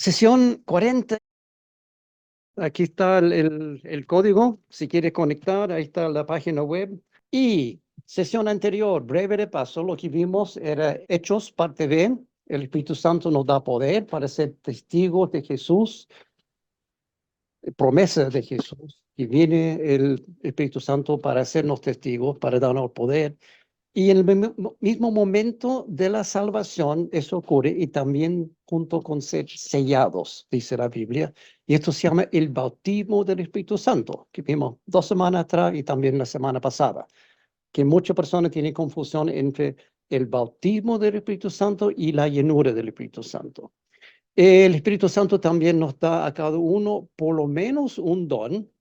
Sesión 40. Aquí está el código. Si quieres conectar, ahí está la página web. Y sesión anterior, breve repaso, lo que vimos era Hechos, parte B. El Espíritu Santo nos da poder para ser testigos de Jesús, promesa de Jesús. Y viene el Espíritu Santo para hacernos testigos, para darnos poder. Y en el mismo momento de la salvación, eso ocurre y también junto con ser sellados, dice la Biblia. Y esto se llama el bautismo del Espíritu Santo, que vimos 2 semanas atrás y también la semana pasada, que muchas personas tienen confusión entre el bautismo del Espíritu Santo y la llenura del Espíritu Santo. El Espíritu Santo también nos da a cada uno por lo menos un don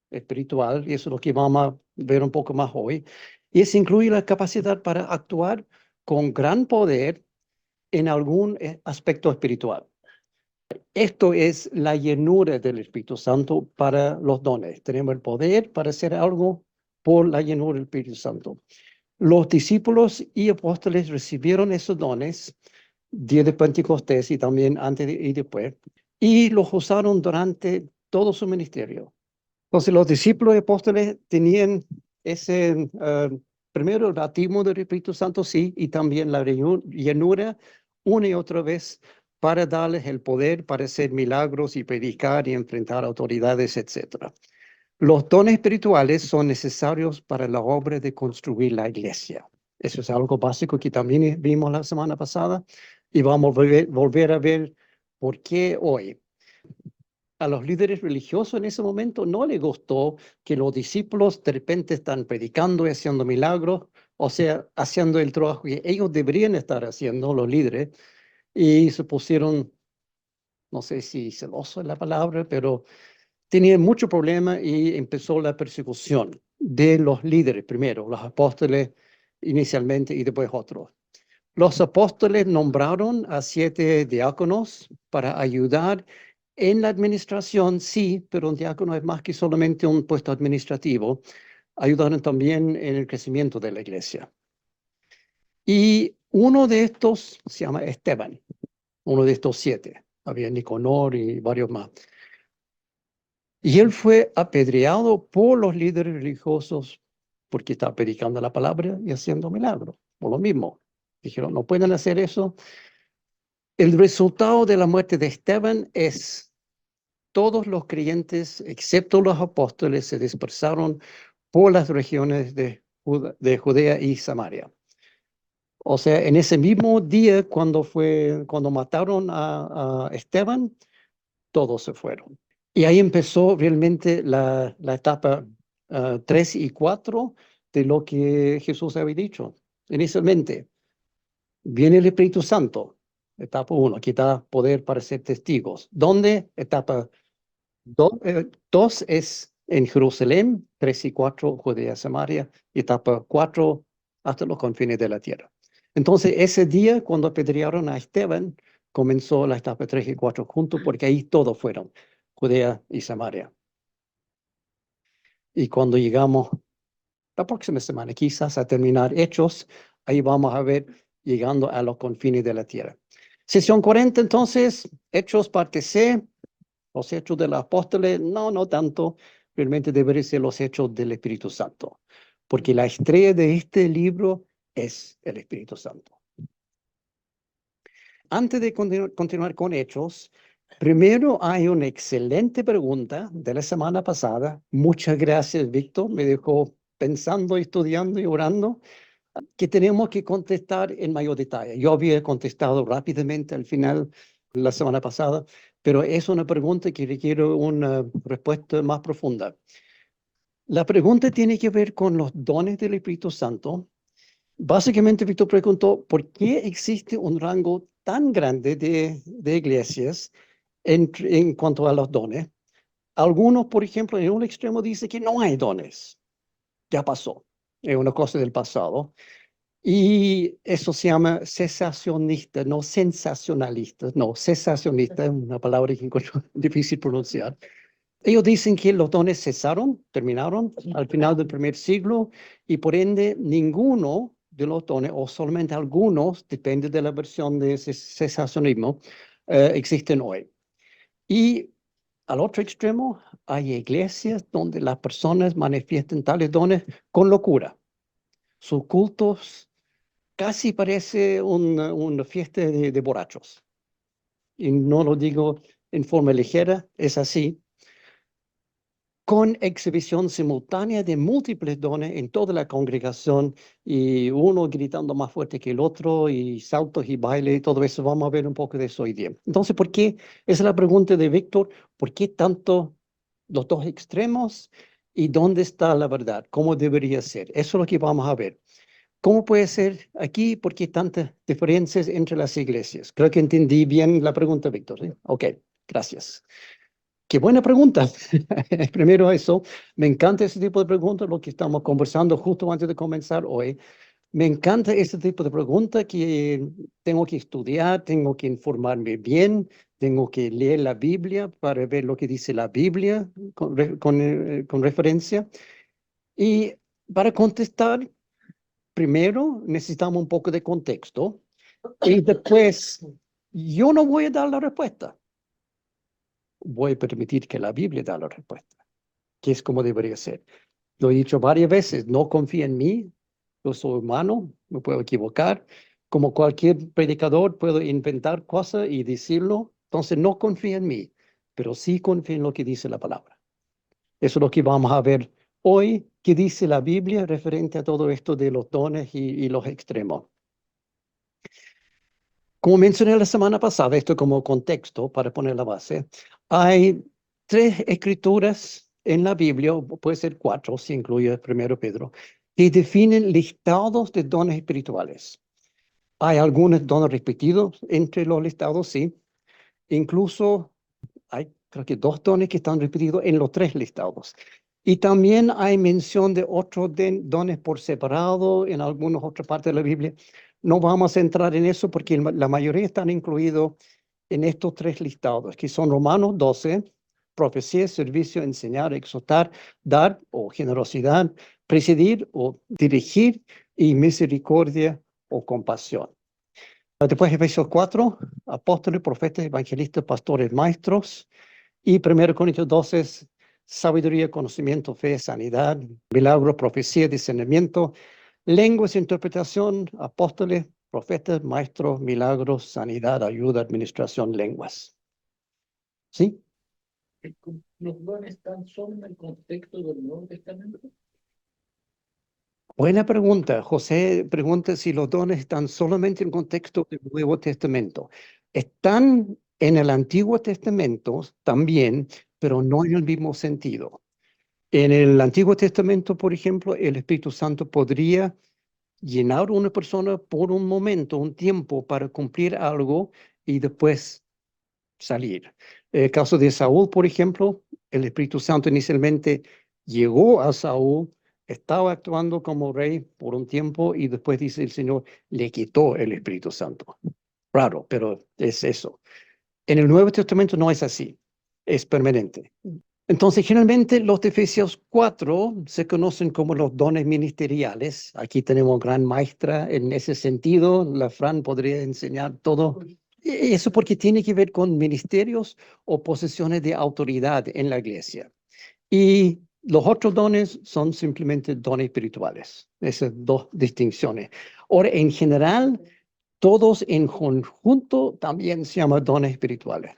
espiritual, y eso es lo que vamos a ver un poco más hoy, y eso incluye la capacidad para actuar con gran poder en algún aspecto espiritual. Esto es la llenura del Espíritu Santo para los dones. Tenemos el poder para hacer algo por la llenura del Espíritu Santo. Los discípulos y apóstoles recibieron esos dones, día de Pentecostés y también antes y después, y los usaron durante todo su ministerio. Entonces los discípulos y apóstoles tenían ese, primero el bautismo del Espíritu Santo, sí, y también la llenura una y otra vez para darles el poder para hacer milagros y predicar y enfrentar autoridades, etc. Los dones espirituales son necesarios para la obra de construir la iglesia. Eso es algo básico que también vimos la semana pasada y vamos a volver a ver por qué hoy. A los líderes religiosos en ese momento no les gustó que los discípulos de repente están predicando y haciendo milagros, o sea, haciendo el trabajo que ellos deberían estar haciendo, los líderes, y se pusieron, no sé si celoso es la palabra, pero tenían mucho problema y empezó la persecución de los líderes primero, los apóstoles inicialmente y después otros. Los apóstoles nombraron a 7 diáconos para ayudar en la administración, sí, pero un diácono es más que solamente un puesto administrativo. Ayudaron también en el crecimiento de la iglesia. Y uno de estos se llama Esteban, uno de estos 7. Había Nicanor y varios más. Y él fue apedreado por los líderes religiosos porque estaba predicando la palabra y haciendo milagros. Por lo mismo, dijeron, no pueden hacer eso. El resultado de la muerte de Esteban es todos los creyentes, excepto los apóstoles, se dispersaron por las regiones de Judea y Samaria. O sea, en ese mismo día cuando mataron a Esteban, todos se fueron. Y ahí empezó realmente la etapa 3 y 4 de lo que Jesús había dicho inicialmente. Viene el Espíritu Santo, etapa 1, que da poder para ser testigos. ¿Dónde? Etapa 2 es en Jerusalén, 3 y 4 Judea, Samaria, y etapa 4 hasta los confines de la tierra. Entonces, ese día, cuando apedrearon a Esteban, comenzó la etapa 3 y 4 juntos, porque ahí todos fueron, Judea y Samaria. Y cuando llegamos la próxima semana, quizás a terminar Hechos, ahí vamos a ver llegando a los confines de la tierra. Sesión 40, entonces, Hechos parte C, los hechos de los apóstoles, no tanto, realmente deberían ser los hechos del Espíritu Santo, porque la estrella de este libro es el Espíritu Santo. Antes de continuar con Hechos, primero hay una excelente pregunta de la semana pasada. Muchas gracias, Víctor, me dejó pensando, estudiando y orando, que tenemos que contestar en mayor detalle. Yo había contestado rápidamente al final la semana pasada, pero es una pregunta que requiere una respuesta más profunda. La pregunta tiene que ver con los dones del Espíritu Santo. Básicamente, Víctor preguntó, ¿por qué existe un rango tan grande de iglesias en cuanto a los dones? Algunos, por ejemplo, en un extremo dicen que no hay dones. Ya pasó. Es una cosa del pasado. Y eso se llama cesacionista, no sensacionalista, no, cesacionista, una palabra que encuentro difícil pronunciar. Ellos dicen que los dones cesaron, terminaron al final del primer siglo y por ende ninguno de los dones, o solamente algunos, depende de la versión de ese cesacionismo, existen hoy. Y al otro extremo hay iglesias donde las personas manifiestan tales dones con locura. Sus cultos casi parece una fiesta de borrachos. Y no lo digo en forma ligera, es así, con exhibición simultánea de múltiples dones en toda la congregación y uno gritando más fuerte que el otro y saltos y baile y todo eso. Vamos a ver un poco de eso hoy día. Entonces, ¿por qué? Esa es la pregunta de Víctor. ¿Por qué tanto los dos extremos y dónde está la verdad? ¿Cómo debería ser? Eso es lo que vamos a ver. ¿Cómo puede ser aquí? ¿Por qué tantas diferencias entre las iglesias? Creo que entendí bien la pregunta, Víctor. ¿Sí? Ok, gracias. Qué buena pregunta. Primero eso, me encanta ese tipo de preguntas, lo que estamos conversando justo antes de comenzar hoy. Me encanta ese tipo de preguntas que tengo que estudiar, tengo que informarme bien, tengo que leer la Biblia para ver lo que dice la Biblia con referencia. Y para contestar, primero necesitamos un poco de contexto y después yo no voy a dar la respuesta. Voy a permitir que la Biblia dé la respuesta, que es como debería ser. Lo he dicho varias veces, no confía en mí, yo soy humano, me puedo equivocar. Como cualquier predicador, puedo inventar cosas y decirlo. Entonces, no confía en mí, pero sí confía en lo que dice la palabra. Eso es lo que vamos a ver hoy, que dice la Biblia referente a todo esto de los dones y los extremos. Como mencioné la semana pasada, esto como contexto para poner la base, hay tres escrituras en la Biblia, o puede ser cuatro si incluye primero Pedro, que definen listados de dones espirituales. Hay algunos dones repetidos entre los listados, sí. Incluso hay, creo que dos dones que están repetidos en los tres listados. Y también hay mención de otros dones por separado en algunas otras partes de la Biblia. No vamos a entrar en eso porque la mayoría están incluidos en estos tres listados, que son Romanos 12, profecía, servicio, enseñar, exhortar, dar o generosidad, presidir o dirigir y misericordia o compasión. Después Efesios 4, apóstoles, profetas, evangelistas, pastores, maestros. Y 1 Corintios 12 es sabiduría, conocimiento, fe, sanidad, milagros, profecía, discernimiento, lenguas, interpretación, apóstoles, profetas, maestros, milagros, sanidad, ayuda, administración, lenguas. ¿Sí? ¿Los dones están solo en el contexto del Nuevo Testamento? Buena pregunta. José pregunta si los dones están solamente en contexto del Nuevo Testamento. Están en el Antiguo Testamento también, pero no en el mismo sentido. En el Antiguo Testamento, por ejemplo, el Espíritu Santo podría llenar a una persona por un momento, un tiempo, para cumplir algo y después salir. El caso de Saúl, por ejemplo, el Espíritu Santo inicialmente llegó a Saúl, estaba actuando como rey por un tiempo y después dice el Señor, le quitó el Espíritu Santo. Raro, pero es eso. En el Nuevo Testamento no es así, es permanente. Entonces, generalmente los de Efesios 4 se conocen como los dones ministeriales. Aquí tenemos gran maestra en ese sentido. La Fran podría enseñar todo. Eso porque tiene que ver con ministerios o posiciones de autoridad en la iglesia. Y los otros dones son simplemente dones espirituales. Esas dos distinciones. Ahora, en general, todos en conjunto también se llaman dones espirituales,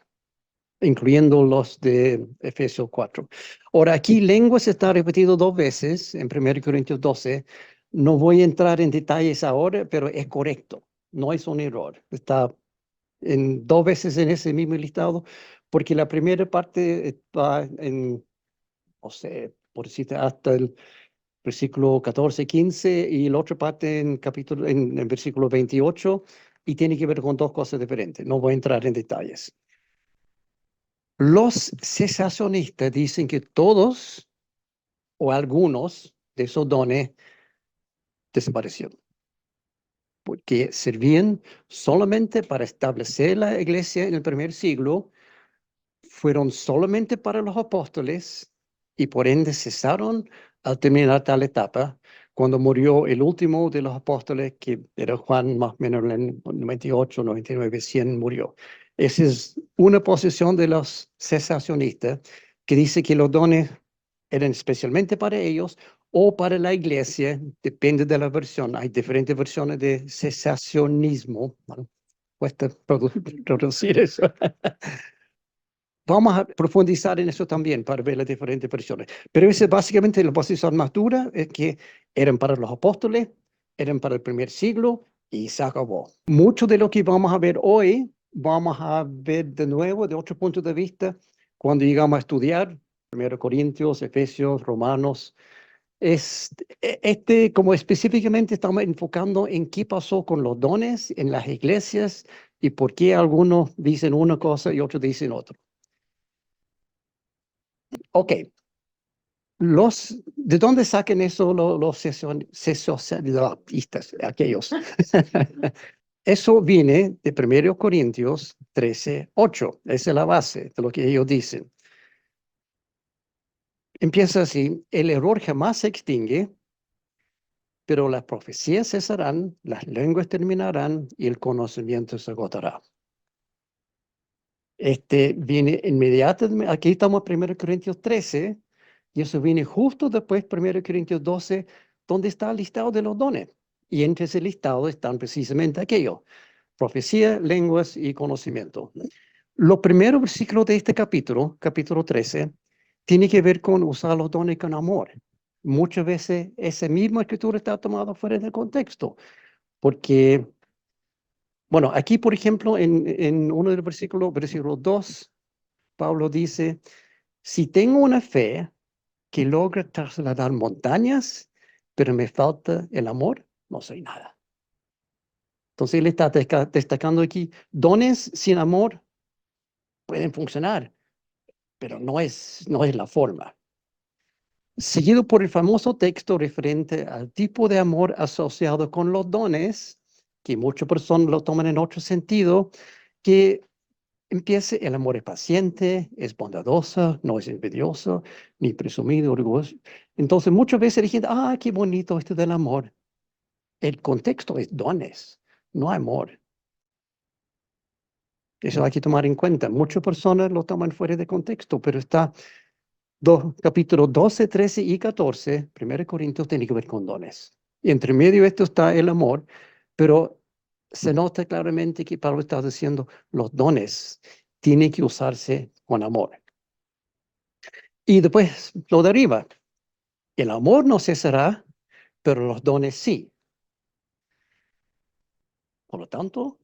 incluyendo los de Efesios 4. Ahora, aquí lenguas está repetido dos veces en 1 Corintios 12. No voy a entrar en detalles ahora, pero es correcto. No es un error. Está en dos veces en ese mismo listado, porque la primera parte está en, no sé, por decirte, hasta el versículo 14, 15, y la otra parte en versículo 28, y tiene que ver con dos cosas diferentes. No voy a entrar en detalles. Los cesacionistas dicen que todos o algunos de esos dones desaparecieron, porque servían solamente para establecer la iglesia en el primer siglo, fueron solamente para los apóstoles y por ende cesaron al terminar tal etapa. cuando murió el último de los apóstoles, que era Juan, más o menos en el 98, 99, 100 murió. Esa es una posición de los cesacionistas que dice que los dones eran especialmente para ellos o para la iglesia, depende de la versión. Hay diferentes versiones de cesacionismo. Bueno, cuesta producir eso. Vamos a profundizar en eso también para ver las diferentes versiones. Pero esa es básicamente la posición más dura, es que eran para los apóstoles, eran para el primer siglo y se acabó. Mucho de lo que vamos a ver hoy, vamos a ver de nuevo de otro punto de vista cuando llegamos a estudiar 1 Corintios, Efesios, Romanos. Como específicamente estamos enfocando en qué pasó con los dones en las iglesias y por qué algunos dicen una cosa y otros dicen otra. Ok, ¿de dónde sacan eso los cesacionistas, aquellos? Eso viene de 1 Corintios 13:8. Esa es la base de lo que ellos dicen. Empieza así: el error jamás se extingue, pero las profecías cesarán, las lenguas terminarán y el conocimiento se agotará. Viene inmediatamente, aquí estamos en 1 Corintios 13, y eso viene justo después, 1 Corintios 12, donde está el listado de los dones. Y entre ese listado están precisamente aquellos: profecía, lenguas y conocimiento. Los primeros versículos de este capítulo 13, tiene que ver con usar los dones con amor. Muchas veces esa misma escritura está tomada fuera del contexto, porque, bueno, aquí, por ejemplo, en uno de los versículo 2, Pablo dice: si tengo una fe que logra trasladar montañas, pero me falta el amor, no soy nada. Entonces él está destacando aquí: dones sin amor pueden funcionar, pero no es la forma. Seguido por el famoso texto referente al tipo de amor asociado con los dones, que muchas personas lo toman en otro sentido, que empiece: el amor es paciente, es bondadoso, no es envidioso, ni presumido, orgulloso. Entonces muchas veces dicen: qué bonito esto del amor. El contexto es dones, no amor. Eso hay que tomar en cuenta. Muchas personas lo toman fuera de contexto, pero está capítulos 12, 13 y 14, 1 Corintios, tiene que ver con dones. Y entre medio de esto está el amor, pero se nota claramente que Pablo está diciendo: los dones tienen que usarse con amor. Y después lo deriva: el amor no cesará, pero los dones sí. Por lo tanto,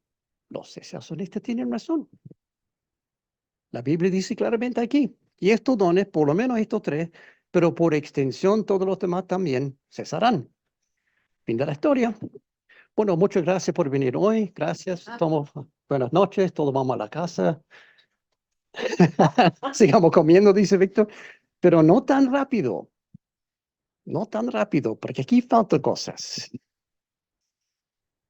los cesacionistas tienen razón. La Biblia dice claramente aquí: y estos dones, por lo menos estos tres, pero por extensión todos los demás también cesarán. Fin de la historia. Bueno, muchas gracias por venir hoy. Gracias. Buenas noches. Todos vamos a la casa. Sigamos comiendo, dice Víctor. Pero no tan rápido. No tan rápido, porque aquí faltan cosas.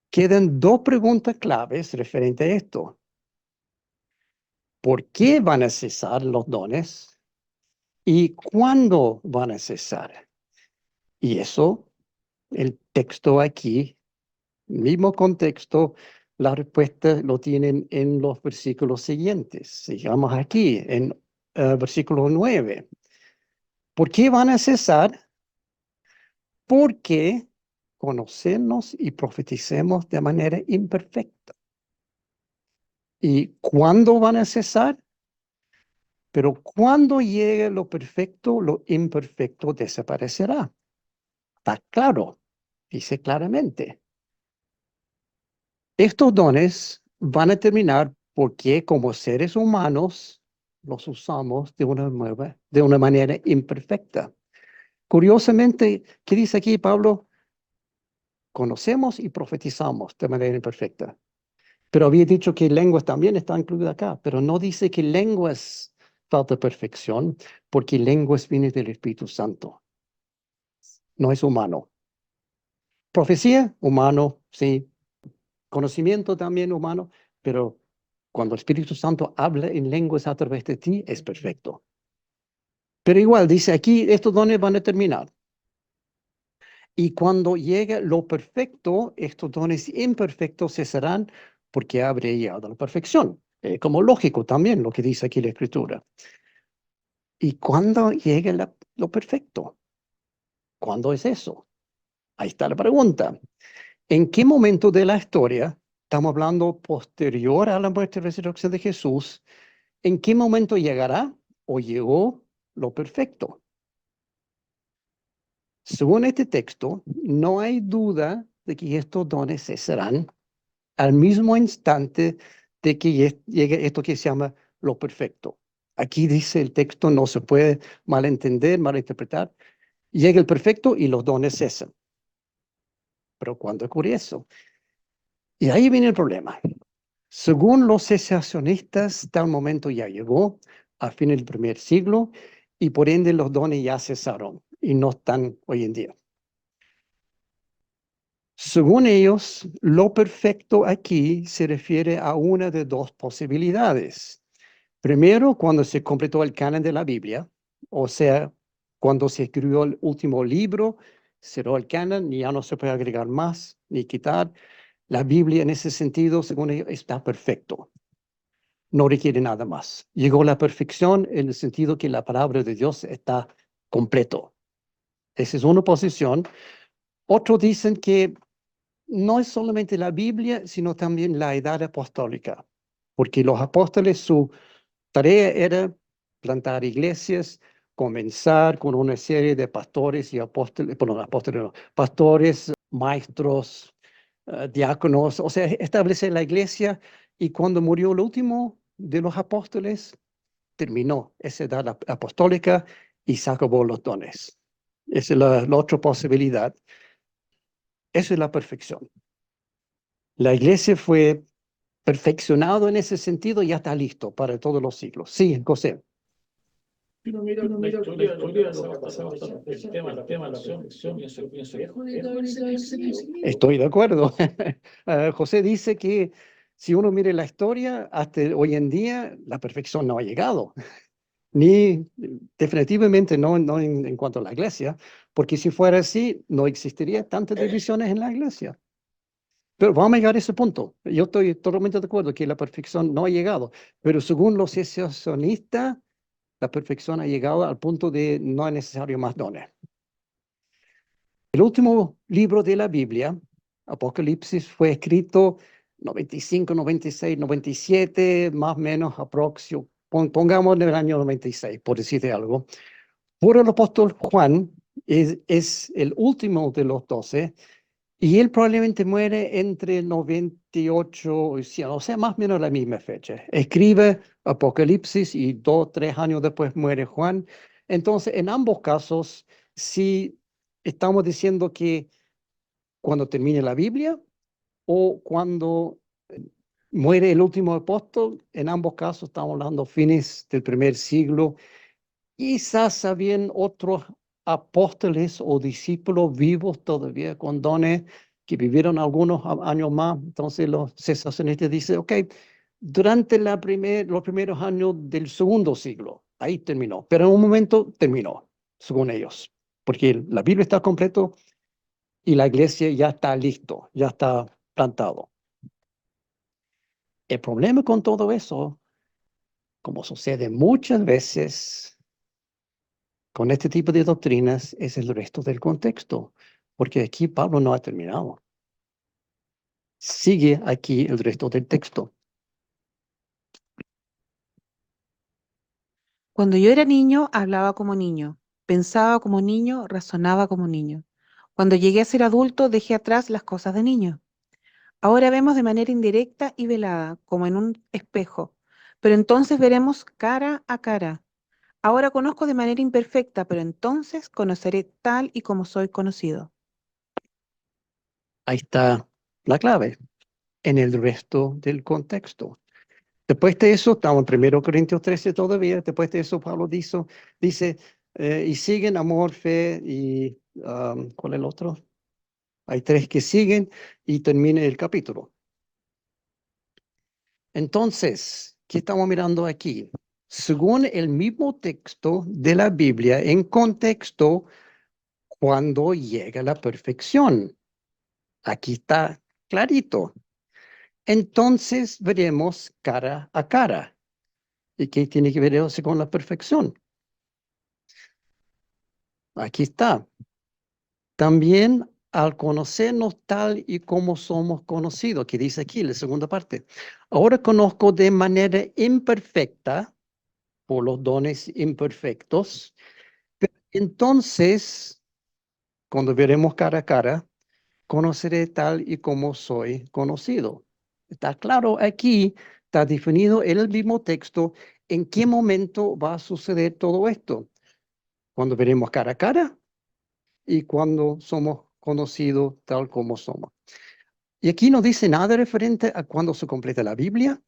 Quedan dos preguntas claves referentes a esto. ¿Por qué van a cesar los dones? ¿Y cuándo van a cesar? Y eso, el texto aquí, mismo contexto, la respuesta lo tienen en los versículos siguientes. Sigamos aquí, en versículo 9. ¿Por qué van a cesar? Porque conocemos y profeticemos de manera imperfecta. ¿Y cuándo van a cesar? Pero cuando llegue lo perfecto, lo imperfecto desaparecerá. Está claro, dice claramente. Estos dones van a terminar porque como seres humanos los usamos de una manera imperfecta. Curiosamente, ¿qué dice aquí Pablo? Conocemos y profetizamos de manera imperfecta. Pero había dicho que lenguas también están incluidas acá, pero no dice que lenguas falta perfección, porque lenguas vienen del Espíritu Santo. No es humano. Profecía, humano, sí. Conocimiento también humano, pero cuando el Espíritu Santo habla en lenguas a través de ti, es perfecto. Pero igual, dice aquí, estos dones van a terminar. Y cuando llegue lo perfecto, estos dones imperfectos cesarán porque habré llegado a la perfección. Como lógico también lo que dice aquí la Escritura. ¿Y cuándo llegue lo perfecto? ¿Cuándo es eso? Ahí está la pregunta. ¿En qué momento de la historia, estamos hablando posterior a la muerte y resurrección de Jesús, en qué momento llegará o llegó lo perfecto? Según este texto, no hay duda de que estos dones cesarán al mismo instante de que llegue esto que se llama lo perfecto. Aquí dice el texto, no se puede malentender, malinterpretar. Llega el perfecto y los dones cesan. Pero ¿cuándo ocurre eso? Y ahí viene el problema. Según los cesacionistas, tal momento ya llegó a fin del primer siglo y por ende los dones ya cesaron y no están hoy en día. Según ellos, lo perfecto aquí se refiere a una de dos posibilidades. Primero, cuando se completó el canon de la Biblia, o sea, cuando se escribió el último libro, cerró el canon y ya no se puede agregar más ni quitar. La Biblia en ese sentido, según ellos, está perfecto. No requiere nada más. Llegó la perfección en el sentido que la palabra de Dios está completo. Esa es una posición. Otros dicen que no es solamente la Biblia, sino también la edad apostólica, porque los apóstoles, su tarea era plantar iglesias, comenzar con una serie de pastores y apóstoles, bueno, apóstoles, no, pastores, maestros, diáconos, o sea, establecer la iglesia y cuando murió el último de los apóstoles, terminó esa edad apostólica y se acabó los dones. Esa es la otra posibilidad. Eso es la perfección. La iglesia fue perfeccionado en ese sentido y ya está listo para todos los siglos. Sí, José. Si uno mira la historia de lo que ha pasado hasta el tema de la perfección, yo pienso que es jodido haberse perseguido. Estoy de acuerdo. José dice que si uno mire la historia, hasta hoy en día la perfección no ha llegado, ni definitivamente no en cuanto a la iglesia, porque si fuera así, no existiría tantas divisiones en la iglesia. Pero vamos a llegar a ese punto. Yo estoy totalmente de acuerdo que la perfección no ha llegado, pero según los cesacionistas, la perfección ha llegado al punto de no es necesario más dones. El último libro de la Biblia, Apocalipsis, fue escrito 95, 96, 97, más o menos aproximado, pongamos en el año 96, por decirte algo. Por el apóstol Juan, es el último de los 12, y él probablemente muere entre 98 y 100, o sea, más o menos la misma fecha. Escribe Apocalipsis y 2, 3 años después muere Juan. Entonces, en ambos casos, si estamos diciendo que cuando termine la Biblia o cuando muere el último apóstol, en ambos casos estamos hablando fines del primer siglo. Quizás habían otros apóstoles o discípulos vivos todavía con dones que vivieron algunos años más. Entonces los cesacionistas dicen, ok, durante los primeros años del segundo siglo, ahí terminó. Pero en un momento terminó, según ellos, porque la Biblia está completo y la iglesia ya está listo, ya está plantado. El problema con todo eso, como sucede muchas veces con este tipo de doctrinas, es el resto del contexto, porque aquí Pablo no ha terminado. Sigue aquí el resto del texto. Cuando yo era niño, hablaba como niño, pensaba como niño, razonaba como niño. Cuando llegué a ser adulto, dejé atrás las cosas de niño. Ahora vemos de manera indirecta y velada, como en un espejo, pero entonces veremos cara a cara. Ahora conozco de manera imperfecta, pero entonces conoceré tal y como soy conocido. Ahí está la clave, en el resto del contexto. Después de eso, estamos en 1 Corintios 13 todavía, después de eso Pablo dice y siguen amor, fe y, ¿cuál es el otro? Hay tres que siguen y termina el capítulo. Entonces, ¿qué estamos mirando aquí? Según el mismo texto de la Biblia, en contexto, cuando llega la perfección. Aquí está clarito. Entonces veremos cara a cara. ¿Y qué tiene que ver eso con la perfección? Aquí está. También al conocernos tal y como somos conocidos, que dice aquí la segunda parte. Ahora conozco de manera imperfecta, por los dones imperfectos, pero entonces, cuando veremos cara a cara, conoceré tal y como soy conocido. Está claro aquí, está definido en el mismo texto en qué momento va a suceder todo esto. Cuando veremos cara a cara y cuando somos conocidos tal como somos. Y aquí no dice nada referente a cuando se completa la Biblia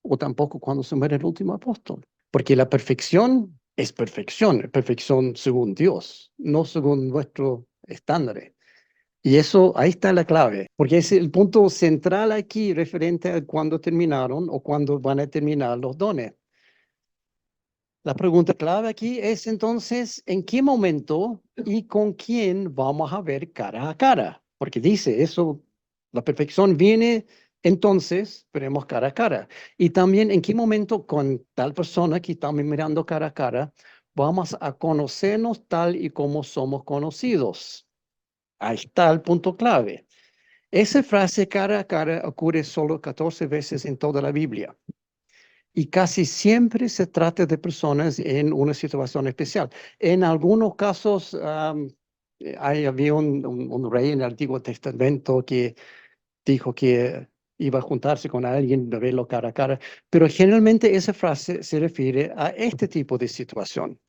o tampoco cuando se muere el último apóstol. Porque la perfección es perfección según Dios, no según nuestro estándar. Y eso, ahí está la clave, porque es el punto central aquí referente a cuándo terminaron o cuándo van a terminar los dones. La pregunta clave aquí es entonces, ¿en qué momento y con quién vamos a ver cara a cara? Porque dice eso, la perfección viene entonces, veremos cara a cara. Y también en qué momento con tal persona que estamos mirando cara a cara, vamos a conocernos tal y como somos conocidos. Ahí está el punto clave. Esa frase cara a cara ocurre solo 14 veces en toda la Biblia. Y casi siempre se trata de personas en una situación especial. En algunos casos, había un rey en el Antiguo Testamento que dijo que iba a juntarse con alguien, de verlo cara a cara, pero generalmente esa frase se refiere a este tipo de situación.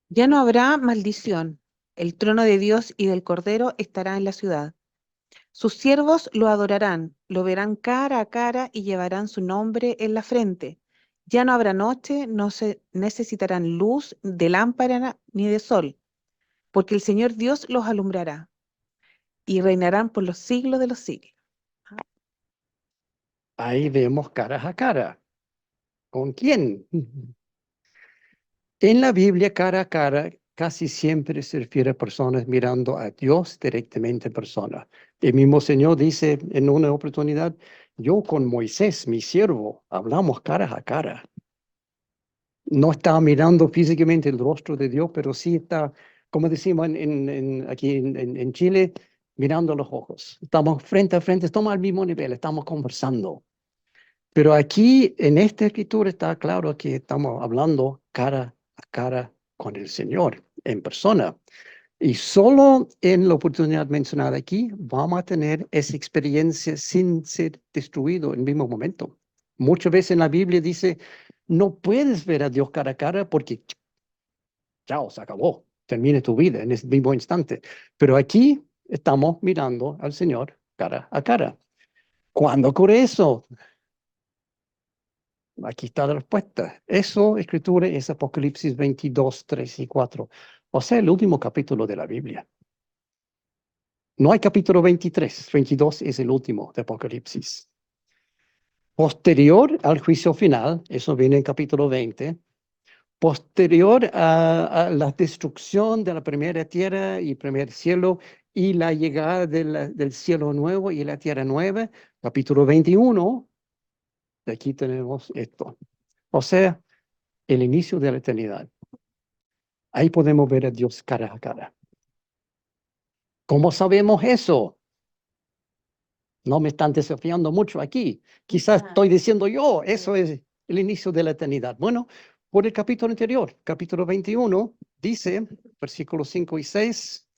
Ya no habrá maldición. El trono de Dios y del Cordero estará en la ciudad. Sus siervos lo adorarán, lo verán cara a cara y llevarán su nombre en la frente. Ya no habrá noche, no se necesitarán luz de lámpara ni de sol, porque el Señor Dios los alumbrará y reinarán por los siglos de los siglos. Ahí vemos caras a cara. ¿Con quién? En la Biblia, cara a cara, casi siempre se refiere a personas mirando a Dios directamente en persona. El mismo Señor dice en una oportunidad, yo con Moisés, mi siervo, hablamos cara a cara. No está mirando físicamente el rostro de Dios, pero sí está, como decimos aquí en Chile, mirando los ojos. Estamos frente a frente, estamos al mismo nivel, estamos conversando. Pero aquí en esta escritura está claro que estamos hablando cara a cara con el Señor en persona. Y solo en la oportunidad mencionada aquí vamos a tener esa experiencia sin ser destruido en el mismo momento. Muchas veces en la Biblia dice, no puedes ver a Dios cara a cara porque chao, se acabó, termine tu vida en ese mismo instante. Pero aquí estamos mirando al Señor cara a cara. ¿Cuándo ocurre eso? Aquí está la respuesta. Eso, escritura, es Apocalipsis 22, 3 y 4. O sea, el último capítulo de la Biblia. No hay capítulo 23. 22 es el último de Apocalipsis. Posterior al juicio final, eso viene en capítulo 20, posterior a la destrucción de la primera tierra y primer cielo y la llegada del cielo nuevo y la tierra nueva, capítulo 21, de aquí tenemos esto. O sea, el inicio de la eternidad. Ahí podemos ver a Dios cara a cara. ¿Cómo sabemos eso? No me están desafiando mucho aquí. Quizás estoy diciendo yo, eso es el inicio de la eternidad. Bueno, por el capítulo anterior, capítulo 21, dice, versículos 5 y 6,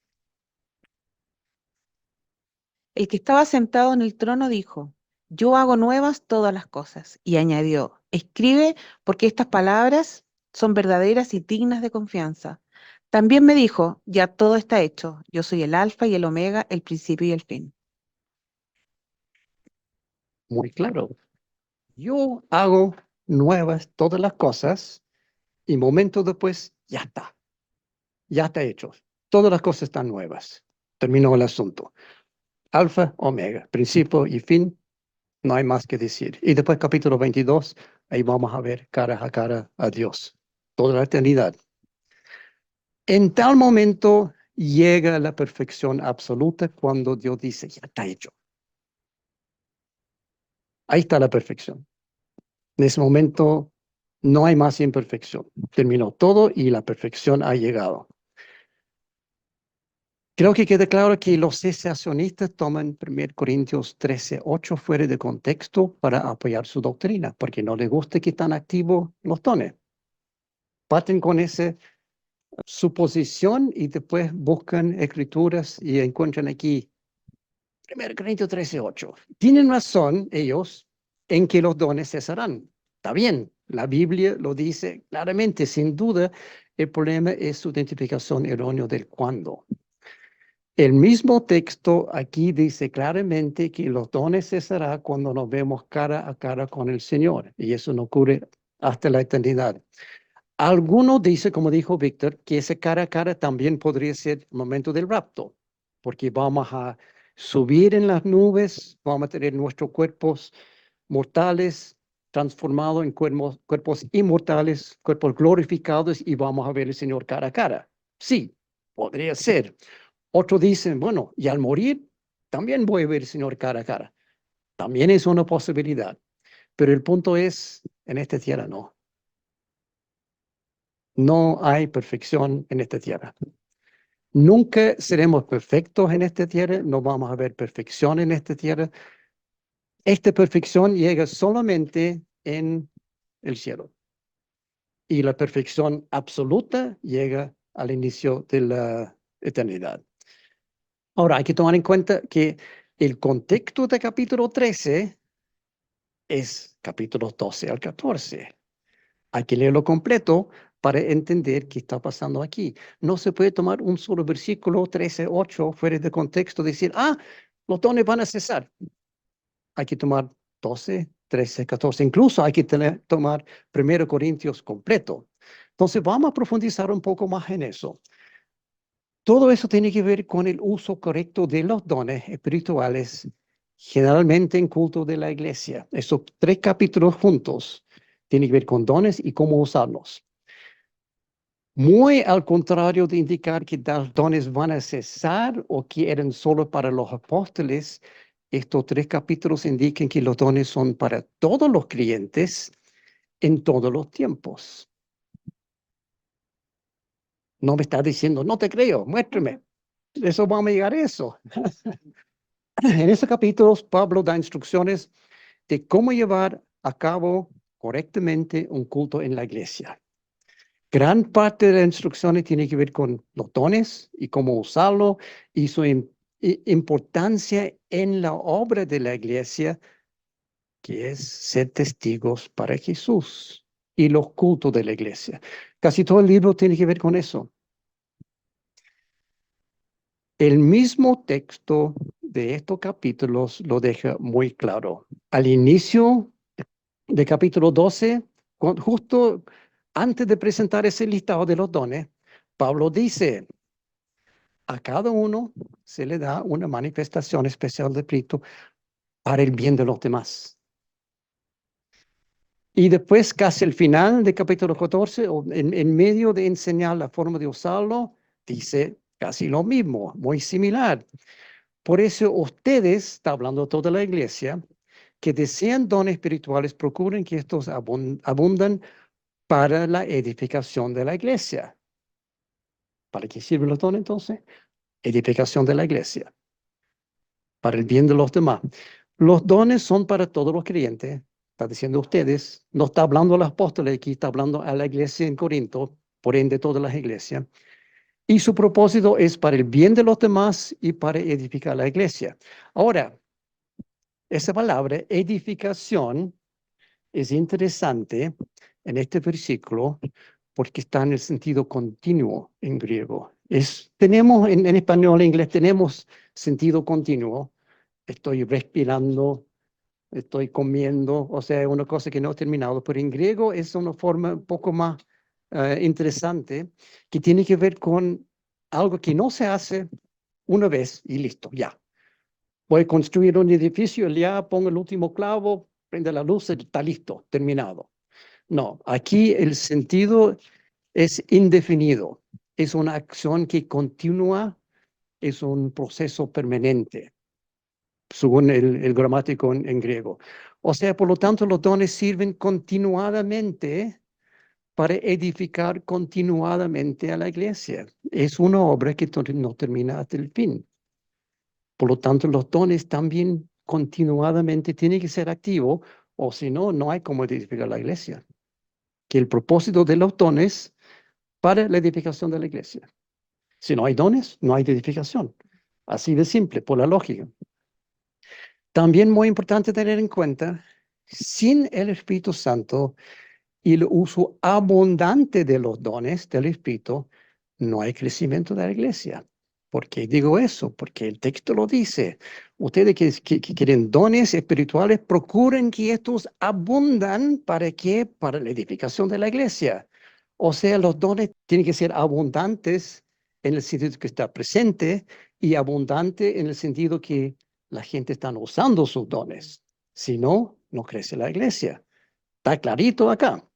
El que estaba sentado en el trono dijo, yo hago nuevas todas las cosas. Y añadió, escribe porque estas palabras son verdaderas y dignas de confianza. También me dijo, ya todo está hecho. Yo soy el alfa y el omega, el principio y el fin. muy claro. Yo hago nuevas todas las cosas y momentos después ya está hecho. Todas las cosas están nuevas. Terminó el asunto. Alfa, omega, principio y fin, no hay más que decir. Y después capítulo 22, ahí vamos a ver cara a cara a Dios. Toda la eternidad. En tal momento llega la perfección absoluta cuando Dios dice, ya está hecho. Ahí está la perfección. En ese momento no hay más imperfección. Terminó todo y la perfección ha llegado. Creo que queda claro que los cesacionistas toman 1 Corintios 13:8 fuera de contexto para apoyar su doctrina, porque no les gusta que están activos los dones. Parten con esa suposición y después buscan escrituras y encuentran aquí 1 Corintios 13:8. Tienen razón ellos en que los dones cesarán. Está bien, la Biblia lo dice claramente, sin duda. El problema es su identificación errónea del cuándo. El mismo texto aquí dice claramente que los dones cesarán cuando nos vemos cara a cara con el Señor, y eso no ocurre hasta la eternidad. Algunos dicen, como dijo Víctor, que ese cara a cara también podría ser el momento del rapto, porque vamos a subir en las nubes, vamos a tener nuestros cuerpos mortales transformados en cuerpos inmortales, cuerpos glorificados, y vamos a ver al Señor cara a cara. Sí, podría ser. Otros dicen, bueno, y al morir también voy a ver al Señor cara a cara. También es una posibilidad. Pero el punto es, en esta tierra no. No hay perfección en esta tierra. Nunca seremos perfectos en esta tierra, no vamos a ver perfección en esta tierra. Esta perfección llega solamente en el cielo. Y la perfección absoluta llega al inicio de la eternidad. Ahora, hay que tomar en cuenta que el contexto de capítulo 13 es capítulos 12 al 14. Hay que leerlo completo para entender qué está pasando aquí. No se puede tomar un solo versículo 13:8 fuera de contexto y decir, los dones van a cesar. Hay que tomar 12, 13, 14. Incluso hay que tomar 1 Corintios completo. Entonces vamos a profundizar un poco más en eso. Todo eso tiene que ver con el uso correcto de los dones espirituales, generalmente en culto de la iglesia. Esos 3 capítulos juntos tienen que ver con dones y cómo usarlos. Muy al contrario de indicar que los dones van a cesar o que eran solo para los apóstoles, estos 3 capítulos indican que los dones son para todos los creyentes en todos los tiempos. No me está diciendo, no te creo, muéstrame. Eso vamos a llegar a eso. En esos capítulos, Pablo da instrucciones de cómo llevar a cabo correctamente un culto en la iglesia. Gran parte de las instrucciones tiene que ver con los dones y cómo usarlo y su importancia en la obra de la iglesia, que es ser testigos para Jesús y los cultos de la iglesia. Casi todo el libro tiene que ver con eso. El mismo texto de estos capítulos lo deja muy claro. Al inicio de capítulo 12, justo antes de presentar ese listado de los dones, Pablo dice, a cada uno se le da una manifestación especial de Espíritu para el bien de los demás. Y después, casi al final del capítulo 14, o en medio de enseñar la forma de usarlo, dice casi lo mismo, muy similar. Por eso ustedes, está hablando toda la iglesia, que desean dones espirituales, procuren que estos abundan para la edificación de la iglesia. ¿Para qué sirven los dones entonces? Edificación de la iglesia. Para el bien de los demás. Los dones son para todos los creyentes. Está diciendo ustedes, no está hablando a los apóstoles aquí, está hablando a la iglesia en Corinto, por ende todas las iglesias. Y su propósito es para el bien de los demás y para edificar la iglesia. Ahora, esa palabra, edificación, es interesante en este versículo porque está en el sentido continuo en griego. Tenemos en español e inglés, tenemos sentido continuo. Estoy respirando, estoy comiendo, o sea, es una cosa que no he terminado, pero en griego es una forma un poco más interesante que tiene que ver con algo que no se hace una vez y listo, ya. Voy a construir un edificio, ya pongo el último clavo, prende la luz, está listo, terminado. No, aquí el sentido es indefinido. es una acción que continúa, es un proceso permanente, según el gramático en griego. O sea, por lo tanto, los dones sirven continuadamente para edificar continuadamente a la iglesia. Es una obra que no termina hasta el fin. Por lo tanto, los dones también continuadamente tienen que ser activos, o si no, no hay cómo edificar la iglesia. Que el propósito de los dones para la edificación de la iglesia. Si no hay dones, no hay edificación. Así de simple, por la lógica. También muy importante tener en cuenta, sin el Espíritu Santo y el uso abundante de los dones del Espíritu, no hay crecimiento de la iglesia. ¿Por qué digo eso? Porque el texto lo dice. Ustedes que quieren dones espirituales, procuren que estos abundan. ¿Para qué? Para la edificación de la iglesia. O sea, los dones tienen que ser abundantes en el sentido que está presente y abundante en el sentido que la gente está usando sus dones. Si no, no crece la iglesia. Está clarito acá.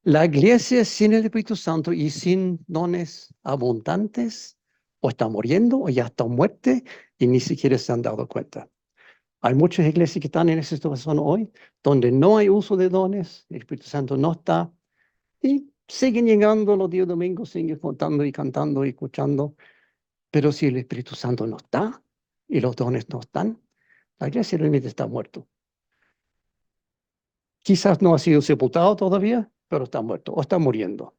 La iglesia sin el Espíritu Santo y sin dones abundantes o está muriendo o ya está muerta y ni siquiera se han dado cuenta. Hay muchas iglesias que están en esa situación hoy, donde no hay uso de dones, el Espíritu Santo no está, y siguen llegando los días domingos, siguen contando y cantando y escuchando, pero si el Espíritu Santo no está y los dones no están, la iglesia realmente está muerta. Quizás no ha sido sepultado todavía, pero está muerto o está muriendo.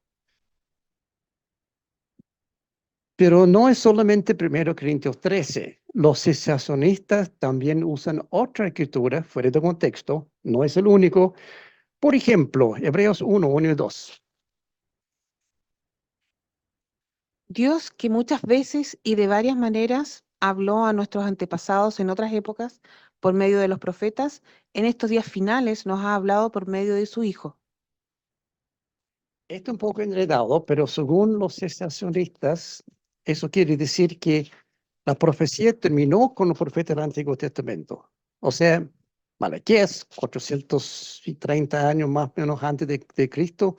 Pero no es solamente 1 Corintios 13. Los cesacionistas también usan otra escritura fuera de contexto. No es el único. Por ejemplo, Hebreos 1, 1 y 2. Dios, que muchas veces y de varias maneras habló a nuestros antepasados en otras épocas por medio de los profetas, en estos días finales nos ha hablado por medio de su Hijo. Esto es un poco enredado, pero según los cesacionistas, eso quiere decir que la profecía terminó con los profetas del Antiguo Testamento. O sea, Malaquías, 430 años más o menos antes de Cristo,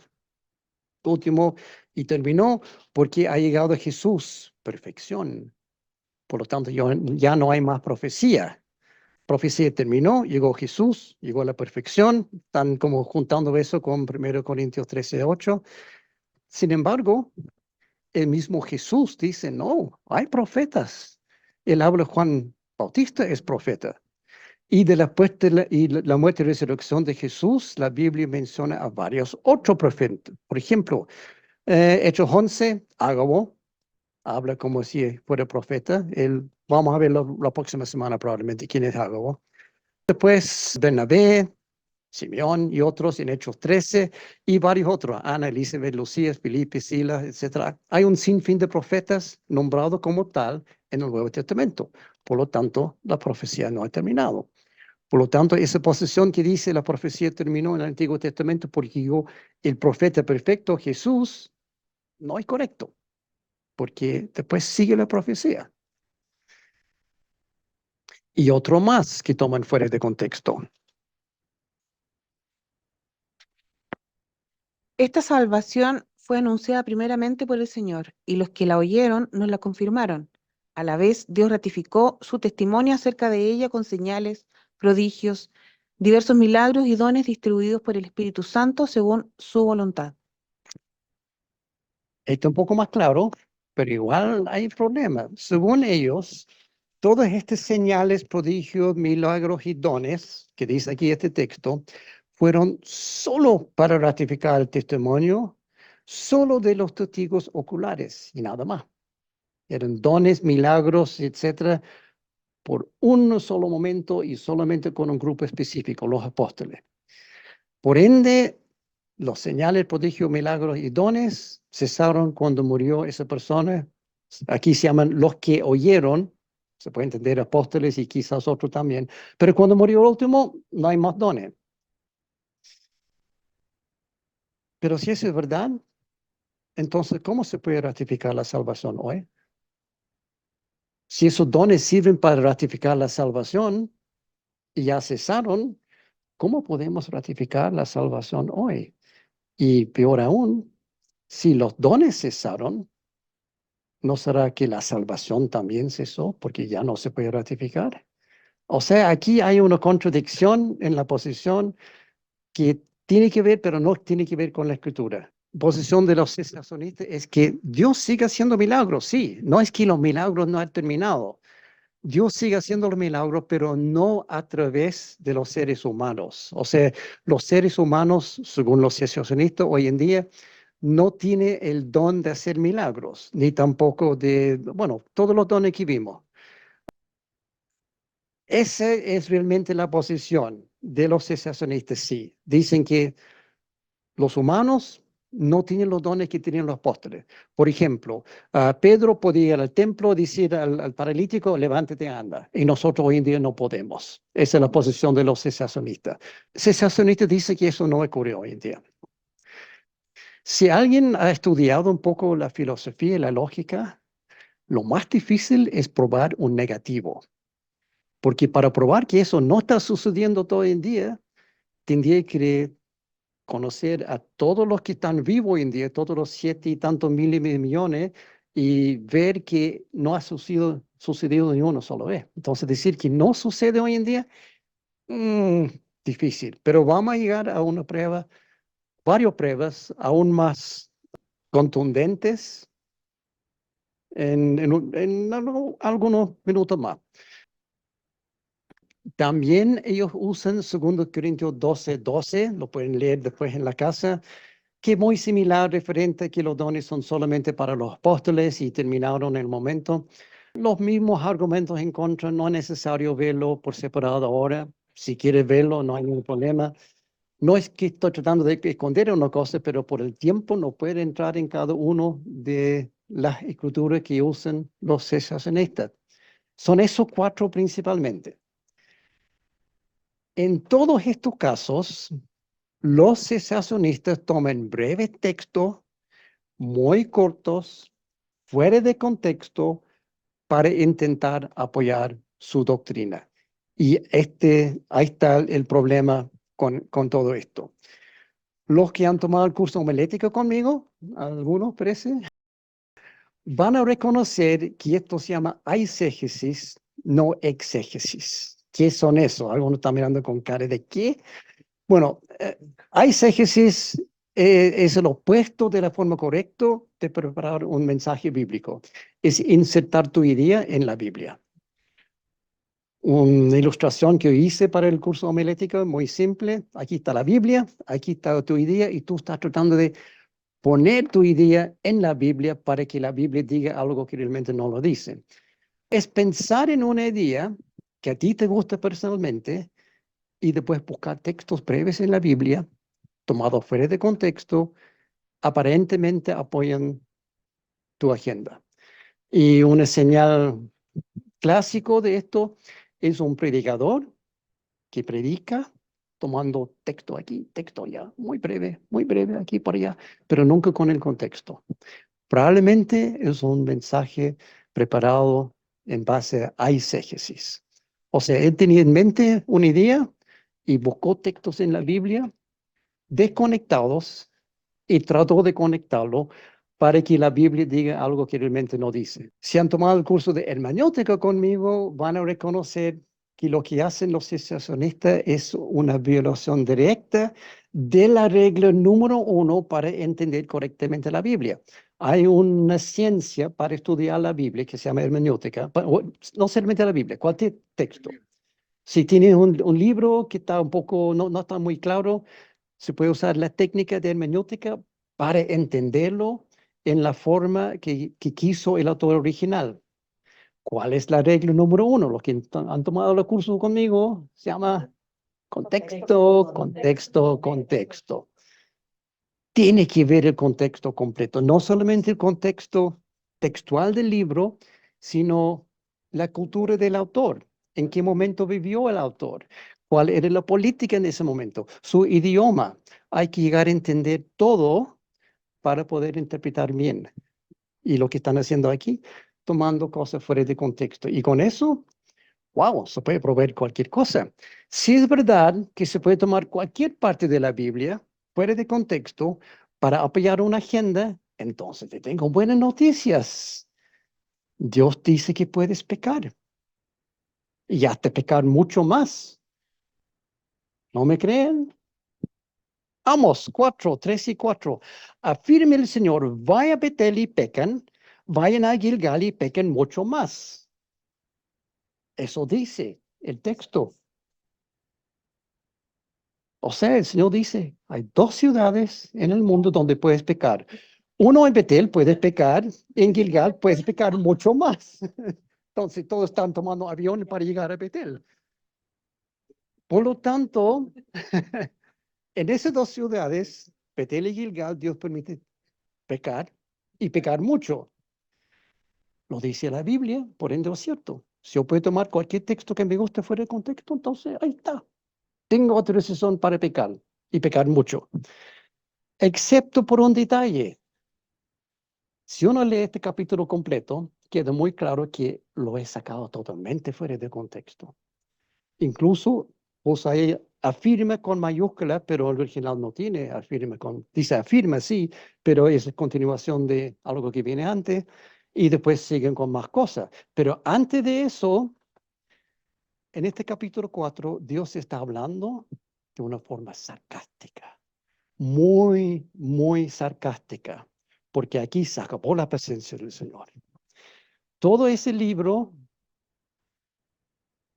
último, y terminó porque ha llegado Jesús, perfección. Por lo tanto, ya no hay más profecía. Profecía terminó, llegó Jesús, llegó a la perfección, están como juntando eso con 1 Corintios 13, 8. Sin embargo, el mismo Jesús dice, no, hay profetas. El habla Juan Bautista es profeta. Y de la muerte y resurrección de Jesús, la Biblia menciona a varios otros profetas. Por ejemplo, Hechos 11, Ágabo, habla como si fuera profeta. Vamos a ver la próxima semana probablemente quién es Ágabo. Después Bernabé, Simeón y otros en Hechos 13 y varios otros, Ana, Elizabeth, Lucías, Filipe, Silas, etc. Hay un sinfín de profetas nombrados como tal en el Nuevo Testamento. Por lo tanto, la profecía no ha terminado. Por lo tanto, esa posición que dice la profecía terminó en el Antiguo Testamento porque llegó el profeta perfecto, Jesús, no es correcto, porque después sigue la profecía. Y otro más que toman fuera de contexto. Esta salvación fue anunciada primeramente por el Señor, y los que la oyeron nos la confirmaron. A la vez, Dios ratificó su testimonio acerca de ella con señales, prodigios, diversos milagros y dones distribuidos por el Espíritu Santo según su voluntad. Esto es un poco más claro, pero igual hay problemas. Según ellos, todas estas señales, prodigios, milagros y dones que dice aquí este texto, fueron solo para ratificar el testimonio, solo de los testigos oculares y nada más. Eran dones, milagros, etcétera, por un solo momento y solamente con un grupo específico, los apóstoles. Por ende, los señales, prodigios, milagros y dones cesaron cuando murió esa persona. Aquí se llaman los que oyeron, se puede entender apóstoles y quizás otros también, pero cuando murió el último, no hay más dones. Pero si eso es verdad, entonces, ¿cómo se puede ratificar la salvación hoy? Si esos dones sirven para ratificar la salvación y ya cesaron, ¿cómo podemos ratificar la salvación hoy? Y peor aún, si los dones cesaron, ¿No será que la salvación también cesó porque ya no se puede ratificar? O sea, aquí hay una contradicción en la posición que tiene que ver, pero no tiene que ver con la escritura. Posición de los cesacionistas es que Dios sigue haciendo milagros, sí, no es que los milagros no han terminado. Dios sigue haciendo los milagros, pero no a través de los seres humanos. O sea, los seres humanos, según los cesacionistas hoy en día, no tiene el don de hacer milagros, ni tampoco de, bueno, todos los dones que vimos. Esa es realmente la posición de los cesacionistas, sí. Dicen que los humanos no tienen los dones que tenían los apóstoles. Por ejemplo, Pedro podía ir al templo decir al paralítico, levántate, anda. Y nosotros hoy en día no podemos. Esa es la posición de los cesacionistas. Cesacionistas dicen que eso no ocurre hoy en día. Si alguien ha estudiado un poco la filosofía y la lógica, lo más difícil es probar un negativo. Porque para probar que eso no está sucediendo todo hoy en día, tendría que conocer a todos los que están vivos hoy en día, todos los 7 y tantos miles de millones, y ver que no ha sucedido ni una sola vez. Entonces, decir que no sucede hoy en día, mm, difícil. Pero vamos a llegar a una prueba, varias pruebas aún más contundentes en algunos minutos más. También ellos usan 2 Corintios 12:12, lo pueden leer después en la casa, que es muy similar, referente a que los dones son solamente para los apóstoles y terminaron en el momento. Los mismos argumentos en contra, no es necesario verlo por separado ahora. Si quieres verlo, no hay ningún problema. No es que estoy tratando de esconder una cosa, pero por el tiempo no puede entrar en cada uno de las escrituras que usan los cesacionistas. Son esos 4 principalmente. En todos estos casos, los cesacionistas toman breves textos muy cortos, fuera de contexto, para intentar apoyar su doctrina. Y ahí está el problema con todo esto. Los que han tomado el curso homilético conmigo, algunos parece, van a reconocer que esto se llama eisegesis, no exégesis. ¿Qué son eso? Algunos están mirando con cara de ¿qué? Bueno, eisegesis es el opuesto de la forma correcta de preparar un mensaje bíblico. Es insertar tu idea en la Biblia. Una ilustración que hice para el curso homilético, muy simple. Aquí está la Biblia, aquí está tu idea y tú estás tratando de poner tu idea en la Biblia para que la Biblia diga algo que realmente no lo dice. Es pensar en una idea que a ti te gusta personalmente y después buscar textos breves en la Biblia, tomados fuera de contexto, aparentemente apoyan tu agenda. Y una señal clásico de esto es un predicador que predica tomando texto aquí, texto allá, muy breve aquí por allá, pero nunca con el contexto. Probablemente es un mensaje preparado en base a eisegesis. O sea, él tenía en mente una idea y buscó textos en la Biblia desconectados y trató de conectarlo para que la Biblia diga algo que realmente no dice. Si han tomado el curso de hermenéutica conmigo, van a reconocer que lo que hacen los cesacionistas es una violación directa de la regla número 1 para entender correctamente la Biblia. Hay una ciencia para estudiar la Biblia que se llama hermenéutica, no solamente la Biblia, cualquier texto. Si tienes un libro que está un poco, no está muy claro, se puede usar la técnica de hermenéutica para entenderlo en la forma que quiso el autor original. ¿Cuál es la regla número 1? Los que han tomado el curso conmigo se llama contexto, contexto, contexto. Tiene que ver el contexto completo, no solamente el contexto textual del libro, sino la cultura del autor. ¿En qué momento vivió el autor? ¿Cuál era la política en ese momento? Su idioma. Hay que llegar a entender todo para poder interpretar bien. Y lo que están haciendo aquí, tomando cosas fuera de contexto. Y con eso, wow, se puede proveer cualquier cosa. Si es verdad que se puede tomar cualquier parte de la Biblia fuera de contexto para apoyar una agenda, entonces te tengo buenas noticias. Dios dice que puedes pecar y hasta pecar mucho más. ¿No me creen? Amos 4, 3 y 4. Afirme el Señor, vaya a Betel y pecan, vayan a Gilgal y pequen mucho más. Eso dice el texto. O sea, el Señor dice, hay dos ciudades en el mundo donde puedes pecar. Uno en Betel puedes pecar, en Gilgal puedes pecar mucho más. Entonces todos están tomando avión para llegar a Betel. Por lo tanto, en esas dos ciudades, Betel y Gilgal, Dios permite pecar y pecar mucho. Lo dice la Biblia, por ende es cierto. Si yo puedo tomar cualquier texto que me guste fuera de contexto, entonces ahí está. Tengo autorización para pecar y pecar mucho. Excepto por un detalle. Si uno lee este capítulo completo, queda muy claro que lo he sacado totalmente fuera de contexto. Incluso ahí afirma con mayúscula, pero el original no tiene afirma con, dice afirma, sí, pero es continuación de algo que viene antes y después siguen con más cosas. Pero antes de eso, en este capítulo 4, Dios está hablando de una forma sarcástica, muy, muy sarcástica, porque aquí se acabó la presencia del Señor. Todo ese libro,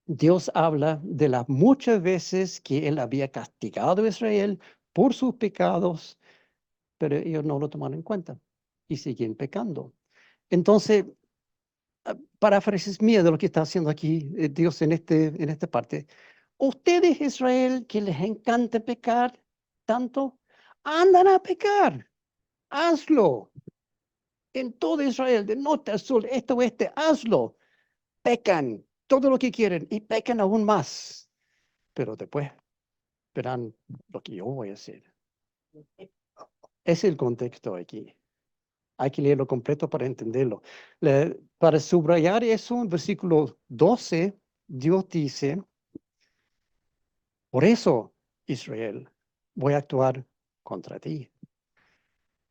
Dios habla de las muchas veces que Él había castigado a Israel por sus pecados, pero ellos no lo tomaron en cuenta y siguen pecando. Entonces, paráfrasis mía de lo que está haciendo aquí Dios en esta parte. Ustedes, Israel, que les encanta pecar tanto, andan a pecar. Hazlo. En todo Israel, de norte a sur, este a oeste, hazlo. Pecan todo lo que quieren y pecan aún más. Pero después verán lo que yo voy a hacer. Es el contexto aquí. Hay que leerlo completo para entenderlo. Para subrayar eso, en versículo 12, Dios dice, por eso, Israel, voy a actuar contra ti.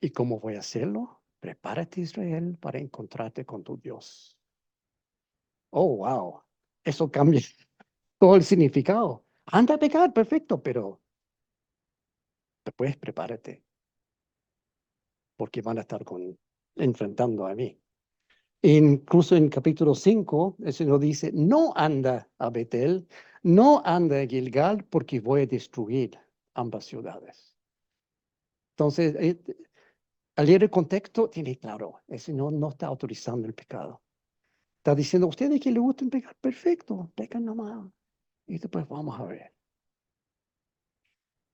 ¿Y cómo voy a hacerlo? Prepárate, Israel, para encontrarte con tu Dios. Oh, wow. Eso cambia todo el significado. Anda a pecar, perfecto, pero después prepárate, porque van a estar enfrentando a mí. Incluso en capítulo 5, el Señor dice, no anda a Betel, no anda a Gilgal, porque voy a destruir ambas ciudades. Entonces, al leer el contexto, tiene claro, el Señor no está autorizando el pecado. Está diciendo, a ustedes que les gusten pecar, perfecto, pecan nomás. Y después vamos a ver.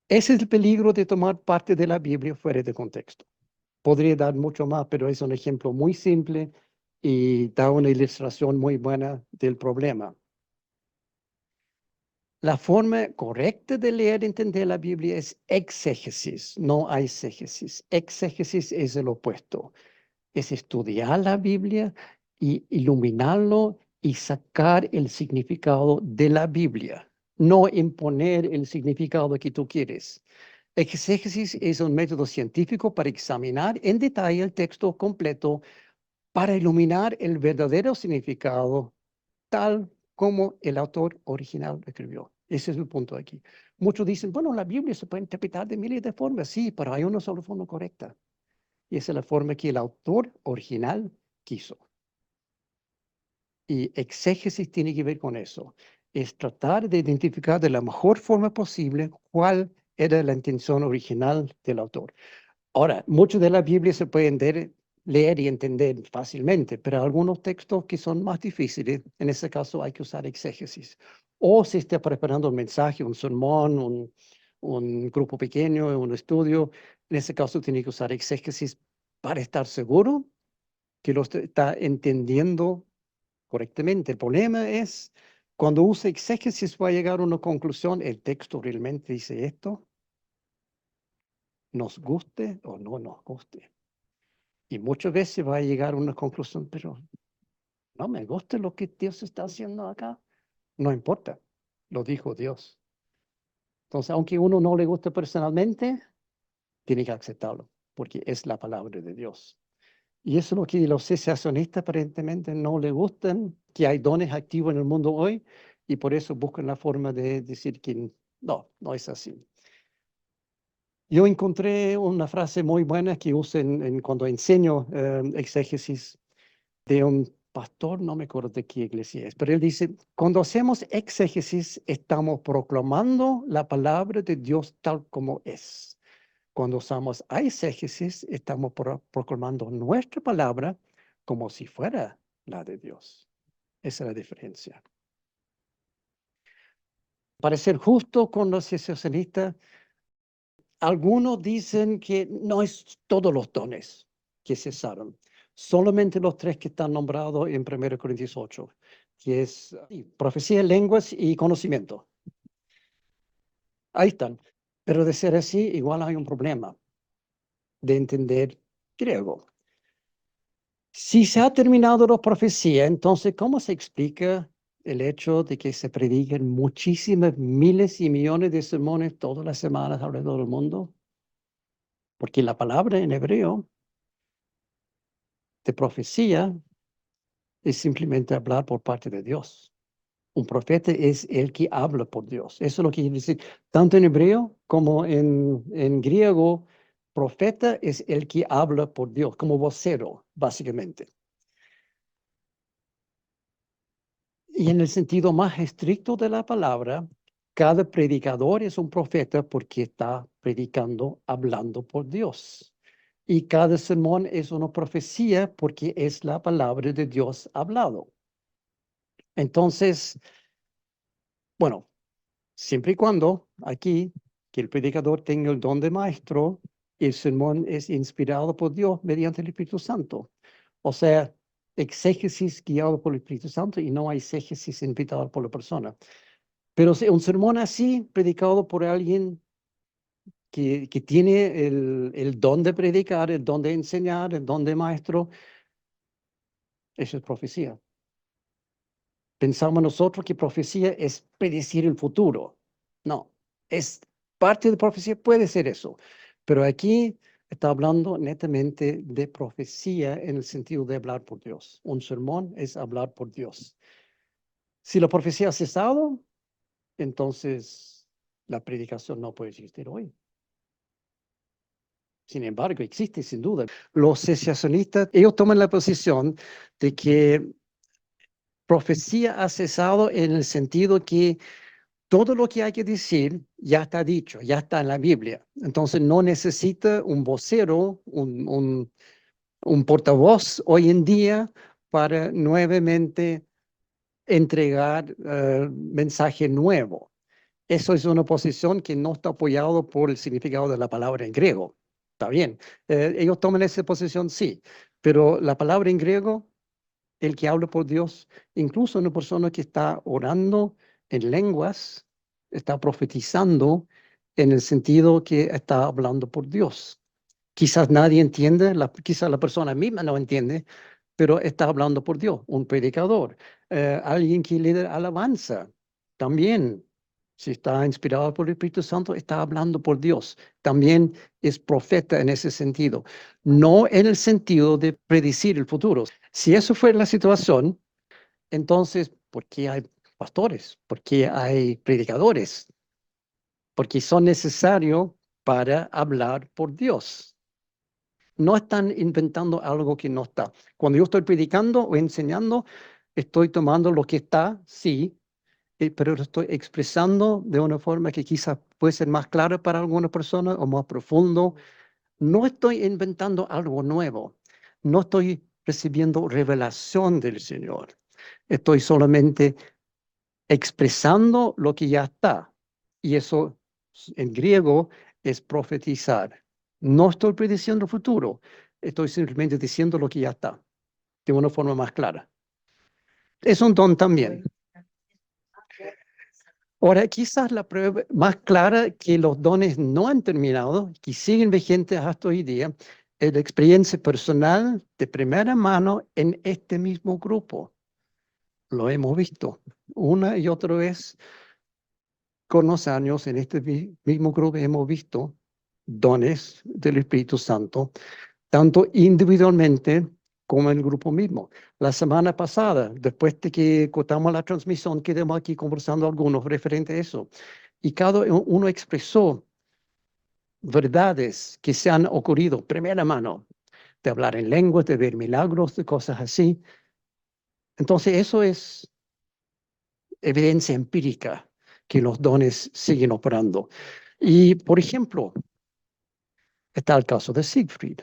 Ese es el peligro de tomar parte de la Biblia fuera de contexto. Podría dar mucho más, pero es un ejemplo muy simple y da una ilustración muy buena del problema. La forma correcta de leer y entender la Biblia es exégesis, no eisegesis. Exégesis es el opuesto. Es estudiar la Biblia y iluminarlo y sacar el significado de la Biblia, no imponer el significado que tú quieres. Exégesis es un método científico para examinar en detalle el texto completo para iluminar el verdadero significado tal como el autor original escribió. Ese es el punto aquí. Muchos dicen, bueno, la Biblia se puede interpretar de miles de formas, sí, pero hay una sola forma correcta. Y esa es la forma que el autor original quiso. Y exégesis tiene que ver con eso. Es tratar de identificar de la mejor forma posible cuál era la intención original del autor. Ahora, mucho de la Biblia se puede leer y entender fácilmente, pero algunos textos que son más difíciles, en ese caso hay que usar exégesis. O si está preparando un mensaje, un sermón, un grupo pequeño, un estudio, en ese caso tiene que usar exégesis para estar seguro que lo está entendiendo correctamente. El problema es cuando usa exégesis va a llegar a una conclusión, el texto realmente dice esto, nos guste o no nos guste. Y muchas veces va a llegar a una conclusión, pero no me gusta lo que Dios está haciendo acá. No importa, lo dijo Dios. Entonces, aunque uno no le guste personalmente, tiene que aceptarlo, porque es la palabra de Dios. Y eso es lo que los cesacionistas aparentemente no les gustan, que hay dones activos en el mundo hoy, y por eso buscan la forma de decir que no, no es así. Yo encontré una frase muy buena que uso cuando enseño exégesis de un pastor, no me acuerdo de qué iglesia es, pero él dice, cuando hacemos exégesis estamos proclamando la palabra de Dios tal como es. Cuando usamos exégesis estamos proclamando nuestra palabra como si fuera la de Dios. Esa es la diferencia. Para ser justo con los cesacionistas, algunos dicen que no es todos los dones que cesaron, solamente los 3 que están nombrados en 1 Corintios 8, que es profecía, lenguas y conocimiento. Ahí están. Pero de ser así, igual hay un problema de entender griego. Si se ha terminado la profecía, entonces, ¿cómo se explica el hecho de que se prediquen muchísimas miles y millones de sermones todas las semanas alrededor del mundo? Porque la palabra en hebreo de profecía es simplemente hablar por parte de Dios. Un profeta es el que habla por Dios. Eso es lo que quiere decir. Tanto en hebreo como en griego, profeta es el que habla por Dios, como vocero, básicamente. Y en el sentido más estricto de la palabra, cada predicador es un profeta porque está predicando, hablando por Dios. Y cada sermón es una profecía porque es la palabra de Dios hablado. Entonces, bueno, siempre y cuando aquí que el predicador tenga el don de maestro, el sermón es inspirado por Dios mediante el Espíritu Santo. O sea, exégesis guiado por el Espíritu Santo y no hay exégesis invitado por la persona. Pero si un sermón así, predicado por alguien que tiene el don de predicar, el don de enseñar, el don de maestro, eso es profecía. Pensamos nosotros que profecía es predecir el futuro. No, es parte de profecía, puede ser eso. Pero aquí está hablando netamente de profecía en el sentido de hablar por Dios. Un sermón es hablar por Dios. Si la profecía ha cesado, entonces la predicación no puede existir hoy. Sin embargo, existe sin duda. Los cesacionistas, ellos toman la posición de que profecía ha cesado en el sentido que todo lo que hay que decir ya está dicho, ya está en la Biblia. Entonces no necesita un vocero, un portavoz hoy en día para nuevamente entregar mensaje nuevo. Eso es una posición que no está apoyado por el significado de la palabra en griego. Está bien. Ellos toman esa posición, sí, pero la palabra en griego, el que habla por Dios, incluso una persona que está orando en lenguas, está profetizando en el sentido que está hablando por Dios. Quizás nadie entiende, quizás la persona misma no entiende, pero está hablando por Dios. Un predicador, alguien que lidera alabanza, también, si está inspirado por el Espíritu Santo, está hablando por Dios. También es profeta en ese sentido, no en el sentido de predecir el futuro. Si eso fuera la situación, entonces, ¿por qué hay pastores? ¿Por qué hay predicadores? Porque son necesarios para hablar por Dios. No están inventando algo que no está. Cuando yo estoy predicando o enseñando, estoy tomando lo que está, sí, pero lo estoy expresando de una forma que quizás puede ser más clara para algunas personas o más profundo. No estoy inventando algo nuevo. No estoy recibiendo revelación del Señor. Estoy solamente expresando lo que ya está. Y eso en griego es profetizar. No estoy prediciendo el futuro, estoy simplemente diciendo lo que ya está, de una forma más clara. Es un don también. Ahora, quizás la prueba más clara que los dones no han terminado, que siguen vigentes hasta hoy día, es la experiencia personal de primera mano en este mismo grupo. Lo hemos visto una y otra vez con los años. En este mismo grupo hemos visto dones del Espíritu Santo, tanto individualmente como en el grupo mismo. La semana pasada, después de que cortamos la transmisión, quedamos aquí conversando algunos referente a eso. Y cada uno expresó verdades que se han ocurrido, primera mano, de hablar en lenguas, de ver milagros, de cosas así. Entonces, eso es evidencia empírica que los dones siguen operando. Y, por ejemplo, está el caso de Siegfried,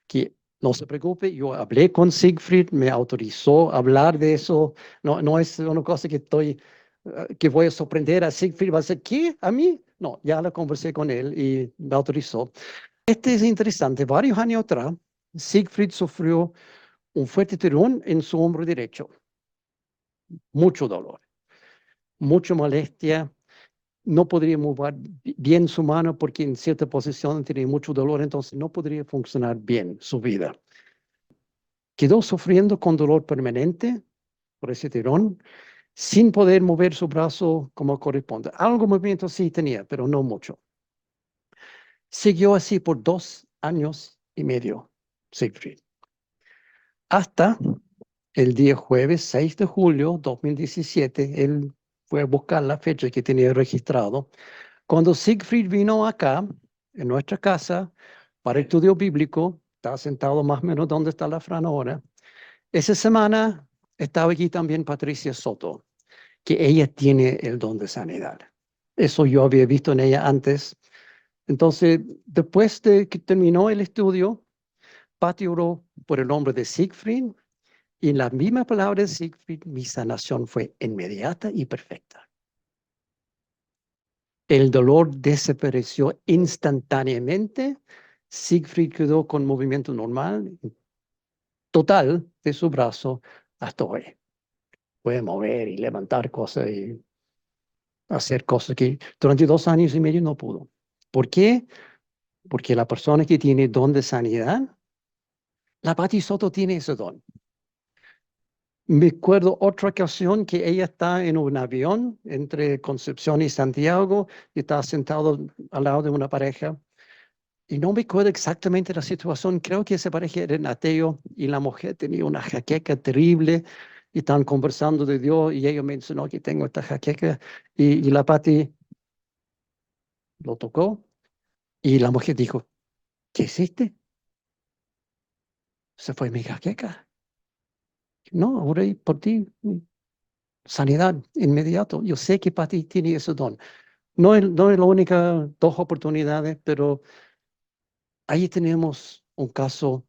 que no se preocupe, yo hablé con Siegfried, me autorizó a hablar de eso. No es una cosa que voy a sorprender a Siegfried, va a decir, ¿qué? ¿A mí? No, ya lo conversé con él y me autorizó. Este es interesante. Varios años atrás, Siegfried sufrió un fuerte tirón en su hombro derecho. Mucho dolor, mucha molestia. No podría mover bien su mano porque en cierta posición tenía mucho dolor, entonces no podría funcionar bien su vida. Quedó sufriendo con dolor permanente por ese tirón, sin poder mover su brazo como corresponde. Algo movimiento sí tenía, pero no mucho. Siguió así por 2 años y medio, Siegfried. Hasta el día jueves 6 de julio 2017, él fue a buscar la fecha que tenía registrado. Cuando Siegfried vino acá, en nuestra casa, para estudio bíblico, estaba sentado más o menos donde está la Fran ahora. Esa semana estaba aquí también Patricia Soto, que ella tiene el don de sanidad. Eso yo había visto en ella antes. Entonces, después de que terminó el estudio, Pati oró por el nombre de Siegfried y en la misma palabra de Siegfried, mi sanación fue inmediata y perfecta. El dolor desapareció instantáneamente. Siegfried quedó con movimiento normal, total, de su brazo hasta hoy. Puede mover y levantar cosas y hacer cosas que durante 2 años y medio no pudo. ¿Por qué? Porque la persona que tiene don de sanidad, la Pati Soto tiene ese don. Me acuerdo otra ocasión que ella está en un avión entre Concepción y Santiago y está sentado al lado de una pareja. Y no me acuerdo exactamente la situación. Creo que esa pareja era ateo y la mujer tenía una jaqueca terrible y estaban conversando de Dios y ella mencionó que tengo esta jaqueca y la Pati lo tocó y la mujer dijo, ¿qué hiciste? Se fue mi jaqueca. No, oré por ti. Sanidad inmediato. Yo sé que Pati tiene ese don. No es la única 2 oportunidades, pero ahí tenemos un caso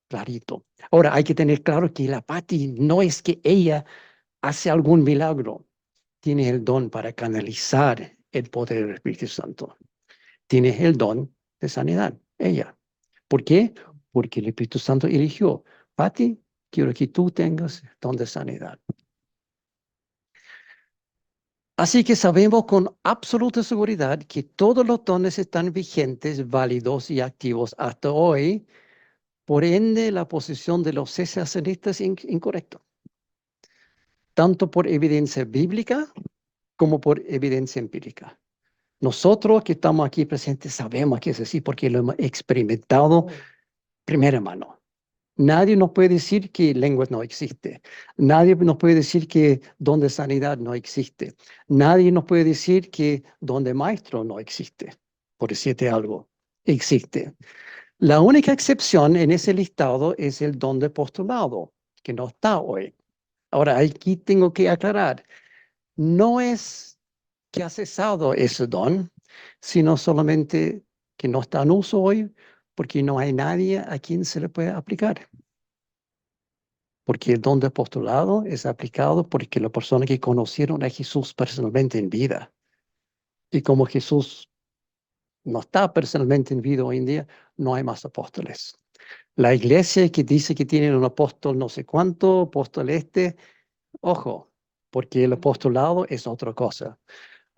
clarito. Ahora, hay que tener claro que la Pati no es que ella hace algún milagro. Tiene el don para canalizar el poder del Espíritu Santo. Tiene el don de sanidad, ella. ¿Por qué? Porque el Espíritu Santo eligió. Pati, quiero que tú tengas el don de sanidad. Así que sabemos con absoluta seguridad que todos los dones están vigentes, válidos y activos hasta hoy. Por ende, la posición de los cesacionistas es incorrecta, tanto por evidencia bíblica como por evidencia empírica. Nosotros que estamos aquí presentes sabemos que es así porque lo hemos experimentado primera mano. Nadie nos puede decir que lenguas no existe. Nadie nos puede decir que don de sanidad no existe. Nadie nos puede decir que don de maestro no existe. Por decirte algo, existe. La única excepción en ese listado es el don de apostolado, que no está hoy. Ahora, aquí tengo que aclarar, no es que ha cesado ese don, sino solamente que no está en uso hoy porque no hay nadie a quien se le pueda aplicar. Porque el don de apostolado es aplicado porque las personas que conocieron a Jesús personalmente en vida. Y como Jesús no está personalmente en vida hoy en día, no hay más apóstoles. La iglesia que dice que tiene un apóstol no sé cuánto, apóstol ojo, porque el apostolado es otra cosa.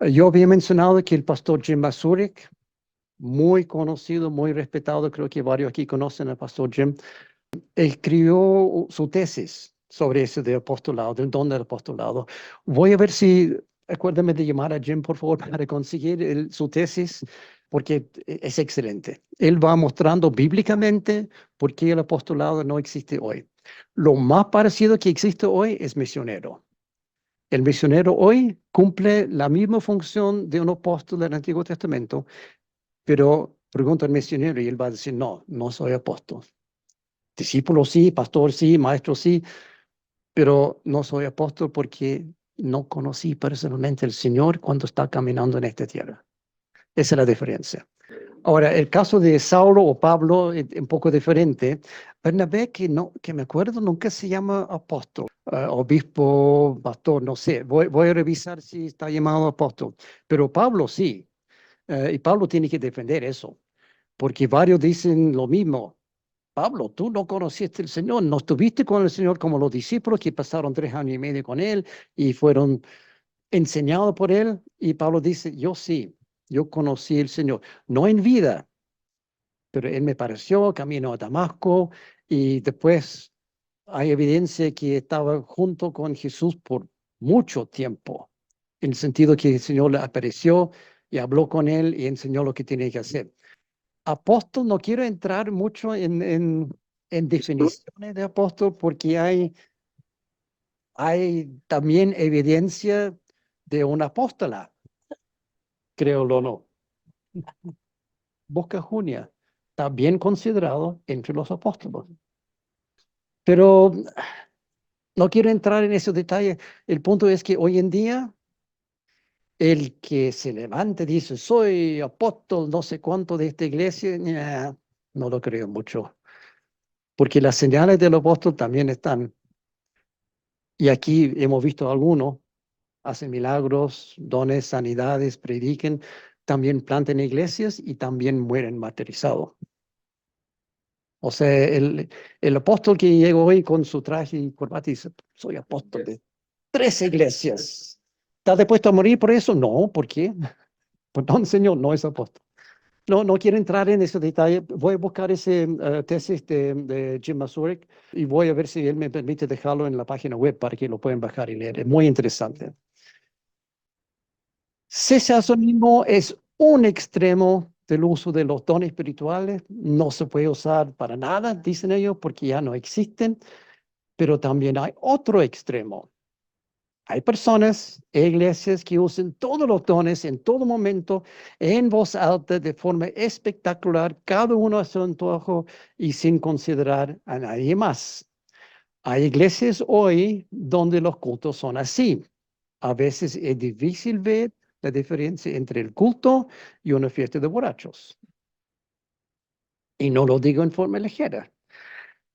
Yo había mencionado que el pastor Jim Masurek, muy conocido, muy respetado, creo que varios aquí conocen al pastor Jim, escribió su tesis sobre ese de apostolado, del don del apostolado. Voy a ver si, acuérdame de llamar a Jim, por favor, para conseguir su tesis, porque es excelente. Él va mostrando bíblicamente por qué el apostolado no existe hoy. Lo más parecido que existe hoy es misionero. El misionero hoy cumple la misma función de un apóstol del Antiguo Testamento, pero pregunta al misionero y él va a decir, no, no soy apóstol. Discípulo sí, pastor sí, maestro sí, pero no soy apóstol porque no conocí personalmente al Señor cuando está caminando en esta tierra. Esa es la diferencia. Ahora, el caso de Saulo o Pablo es un poco diferente. Bernabé, que, no, que me acuerdo, nunca se llama apóstol, obispo, pastor, no sé. Voy a revisar si está llamado apóstol. Pero Pablo sí. Y Pablo tiene que defender eso, porque varios dicen lo mismo. Pablo, tú no conociste al Señor, no estuviste con el Señor como los discípulos que pasaron 3 años y medio con Él y fueron enseñados por Él. Y Pablo dice, yo sí, yo conocí al Señor, no en vida, pero Él me pareció camino a Damasco y después hay evidencia que estaba junto con Jesús por mucho tiempo, en el sentido que el Señor le apareció y habló con Él y enseñó lo que tenía que hacer. Apóstol, no quiero entrar mucho en definiciones de apóstol porque hay también evidencia de una apóstola, creo o no. Bosca Junia está bien considerado entre los apóstoles. Pero no quiero entrar en esos detalles. El punto es que hoy en día el que se levante dice, soy apóstol, no sé cuánto de esta iglesia, no lo creo mucho. Porque las señales del apóstol también están. Y aquí hemos visto algunos, hacen milagros, dones, sanidades, prediquen, también plantan iglesias y también mueren martirizados. O sea, el apóstol que llegó hoy con su traje y corbata dice, soy apóstol de 3 iglesias. ¿Estás dispuesto a morir por eso? No, ¿por qué? Perdón, Señor, no es apóstol. No, no quiero entrar en ese detalle. Voy a buscar ese tesis de Jim Masurek y voy a ver si él me permite dejarlo en la página web para que lo puedan bajar y leer. Es muy interesante. Cesacionismo es un extremo del uso de los dones espirituales. No se puede usar para nada, dicen ellos, porque ya no existen. Pero también hay otro extremo. Hay personas e iglesias que usan todos los dones en todo momento, en voz alta, de forma espectacular, cada uno a su antojo y sin considerar a nadie más. Hay iglesias hoy donde los cultos son así. A veces es difícil ver la diferencia entre el culto y una fiesta de borrachos. Y no lo digo en forma ligera.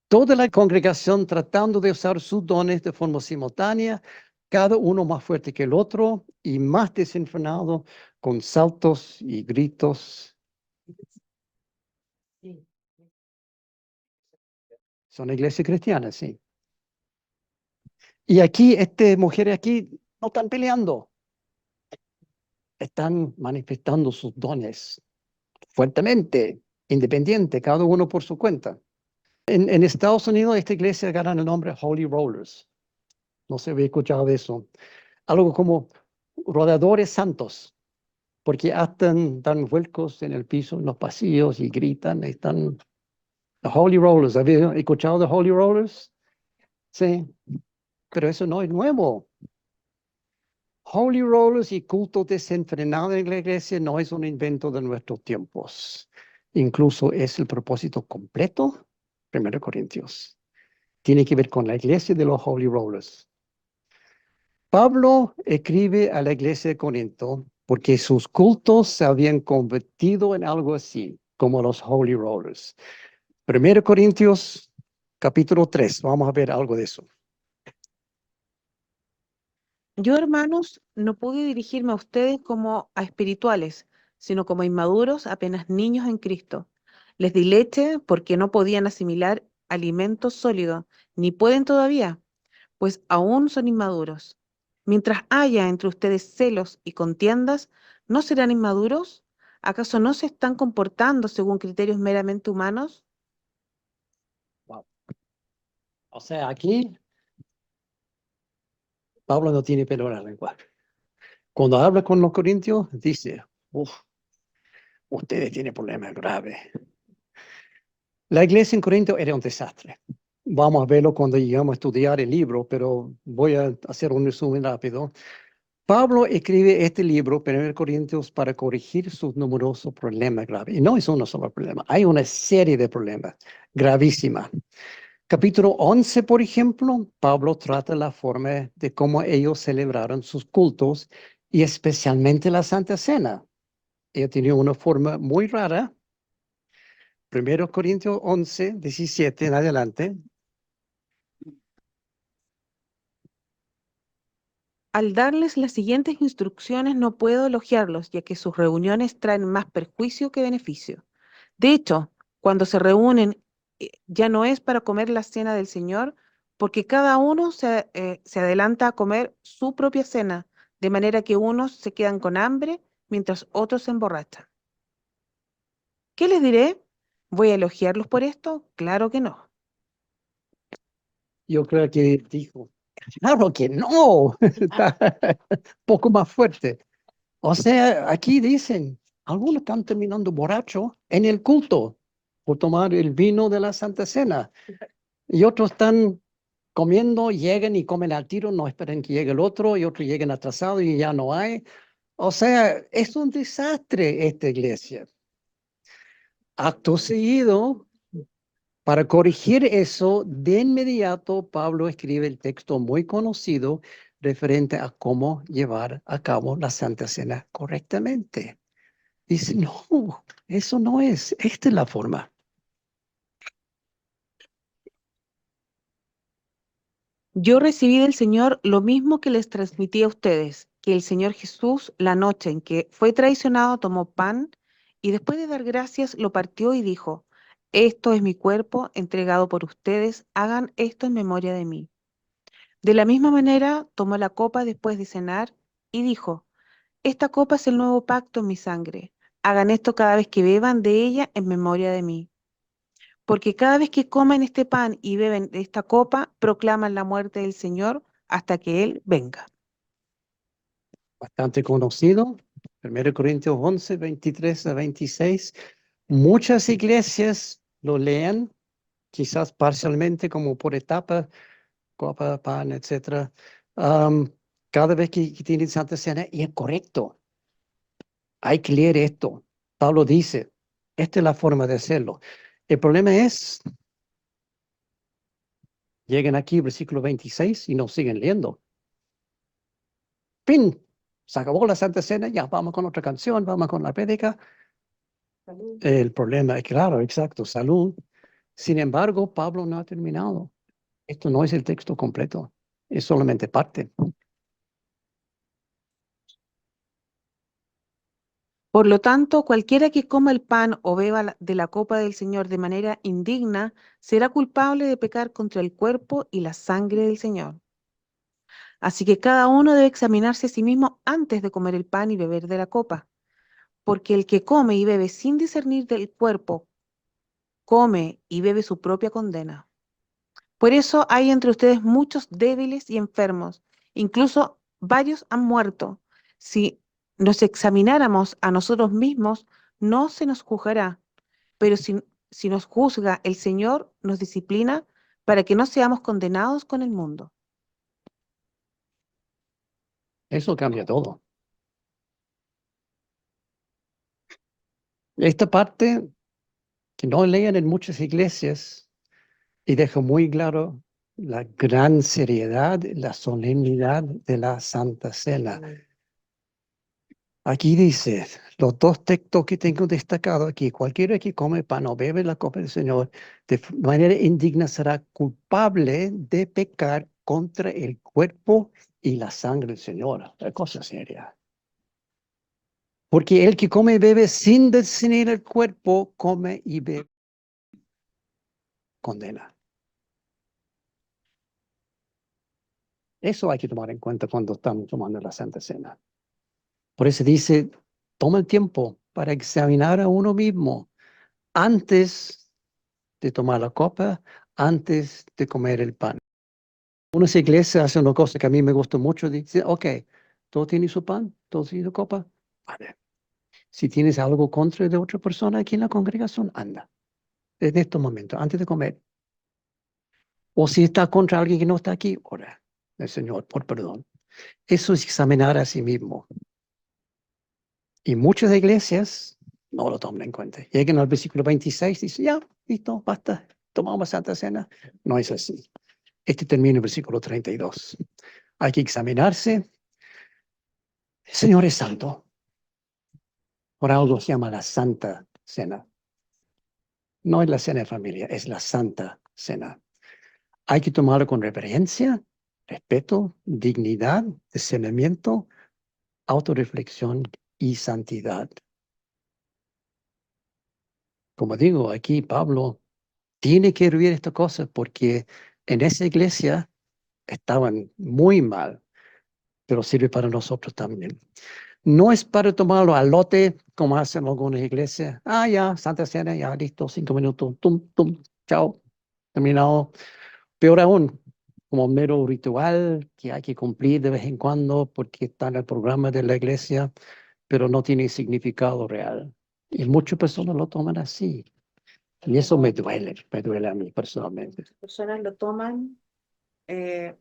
Toda la congregación tratando de usar sus dones de forma simultánea, cada uno más fuerte que el otro y más desenfrenado, con saltos y gritos. Son iglesias cristianas, sí. Y aquí, mujeres aquí no están peleando, están manifestando sus dones fuertemente, independiente, cada uno por su cuenta. En Estados Unidos, esta iglesia gana el nombre Holy Rollers. No se había escuchado de eso. Algo como rodadores santos, porque dan vuelcos en el piso, en los pasillos y gritan. Están los Holy Rollers. ¿Habéis escuchado de Holy Rollers? Sí, pero eso no es nuevo. Holy Rollers y culto desenfrenado en la iglesia no es un invento de nuestros tiempos. Incluso es el propósito completo, 1 Corintios. Tiene que ver con la iglesia de los Holy Rollers. Pablo escribe a la iglesia de Corinto porque sus cultos se habían convertido en algo así, como los Holy Rollers. 1 Corintios, capítulo 3, vamos a ver algo de eso. Yo, hermanos, no pude dirigirme a ustedes como a espirituales, sino como a inmaduros, apenas niños en Cristo. Les di leche porque no podían asimilar alimento sólido, ni pueden todavía, pues aún son inmaduros. Mientras haya entre ustedes celos y contiendas, ¿no serán inmaduros? ¿Acaso no se están comportando según criterios meramente humanos? Wow. O sea, aquí Pablo no tiene pelo en la lengua. Cuando habla con los corintios, dice, "Uf, ustedes tienen problemas graves. La iglesia en Corinto era un desastre. Vamos a verlo cuando llegamos a estudiar el libro, pero voy a hacer un resumen rápido. Pablo escribe este libro, 1 Corintios, para corregir sus numerosos problemas graves. Y no es uno solo problema, hay una serie de problemas gravísimas. Capítulo 11, por ejemplo, Pablo trata la forma de cómo ellos celebraron sus cultos y especialmente la Santa Cena. Ella tenía una forma muy rara. 1 Corintios 11, 17 en adelante. Al darles las siguientes instrucciones no puedo elogiarlos, ya que sus reuniones traen más perjuicio que beneficio. De hecho, cuando se reúnen, ya no es para comer la cena del Señor, porque cada uno se adelanta a comer su propia cena, de manera que unos se quedan con hambre mientras otros se emborrachan. ¿Qué les diré? ¿Voy a elogiarlos por esto? Claro que no. Yo creo que dijo, claro que no, está un poco más fuerte. O sea, aquí dicen, algunos están terminando borrachos en el culto por tomar el vino de la Santa Cena. Y otros están comiendo, llegan y comen al tiro, no esperan que llegue el otro, y otros llegan atrasados y ya no hay. O sea, es un desastre esta iglesia. Acto seguido, para corregir eso, de inmediato Pablo escribe el texto muy conocido referente a cómo llevar a cabo la Santa Cena correctamente. Dice, no, eso no es, esta es la forma. Yo recibí del Señor lo mismo que les transmití a ustedes, que el Señor Jesús, la noche en que fue traicionado, tomó pan y después de dar gracias lo partió y dijo, esto es mi cuerpo entregado por ustedes, hagan esto en memoria de mí. De la misma manera, tomó la copa después de cenar y dijo, esta copa es el nuevo pacto en mi sangre, hagan esto cada vez que beban de ella en memoria de mí. Porque cada vez que comen este pan y beben de esta copa, proclaman la muerte del Señor hasta que Él venga. Bastante conocido. 1 Corintios 11, 23 a 26. Muchas iglesias lo leen, quizás parcialmente como por etapas, copa, pan, etc. Cada vez que tienen Santa Cena, y es correcto. Hay que leer esto. Pablo dice, esta es la forma de hacerlo. El problema es, llegan aquí, versículo 26, y no siguen leyendo. Fin, se acabó la Santa Cena, ya vamos con otra canción, vamos con la prédica. Salud. El problema es, claro, exacto, salud. Sin embargo, Pablo no ha terminado. Esto no es el texto completo, es solamente parte. Por lo tanto, cualquiera que coma el pan o beba de la copa del Señor de manera indigna será culpable de pecar contra el cuerpo y la sangre del Señor. Así que cada uno debe examinarse a sí mismo antes de comer el pan y beber de la copa, porque el que come y bebe sin discernir del cuerpo, come y bebe su propia condena. Por eso hay entre ustedes muchos débiles y enfermos, incluso varios han muerto. Si nos examináramos a nosotros mismos, no se nos juzgará, pero si nos juzga el Señor, nos disciplina para que no seamos condenados con el mundo. Eso cambia todo. Esta parte que no leen en muchas iglesias y deja muy claro la gran seriedad, la solemnidad de la Santa Cena. Aquí dice, los dos textos que tengo destacados aquí, cualquiera que come pan o bebe la copa del Señor de manera indigna será culpable de pecar contra el cuerpo y la sangre del Señor. Es cosa seria. Porque el que come y bebe sin discernir el cuerpo, come y bebe condena. Eso hay que tomar en cuenta cuando estamos tomando la Santa Cena. Por eso dice, toma el tiempo para examinar a uno mismo antes de tomar la copa, antes de comer el pan. Unas iglesias hacen una cosa que a mí me gusta mucho, dice, ok, ¿todo tiene su pan? ¿Todo tiene su copa? Vale. Si tienes algo contra de otra persona aquí en la congregación, anda. Desde estos momentos, antes de comer. O si está contra alguien que no está aquí, ora al Señor por perdón. Eso es examinar a sí mismo. Y muchas iglesias no lo toman en cuenta. Llegan al versículo 26 y dicen, ya, listo, basta, tomamos Santa Cena. No es así. Este termina en el versículo 32. Hay que examinarse. El Señor es santo. Por algo se llama la Santa Cena. No es la cena de familia, es la Santa Cena. Hay que tomarlo con reverencia, respeto, dignidad, discernimiento, autorreflexión y santidad. Como digo, aquí Pablo tiene que hervir estas cosas porque en esa iglesia estaban muy mal, pero sirve para nosotros también. No es para tomarlo al lote, como hacen algunas iglesias. Ah, ya, Santa Cena, ya, listo, 5 minutos, tum, tum, chao, terminado. Peor aún, como mero ritual que hay que cumplir de vez en cuando porque está en el programa de la iglesia, pero no tiene significado real. Y muchas personas lo toman así. Y eso me duele a mí personalmente. Personas lo toman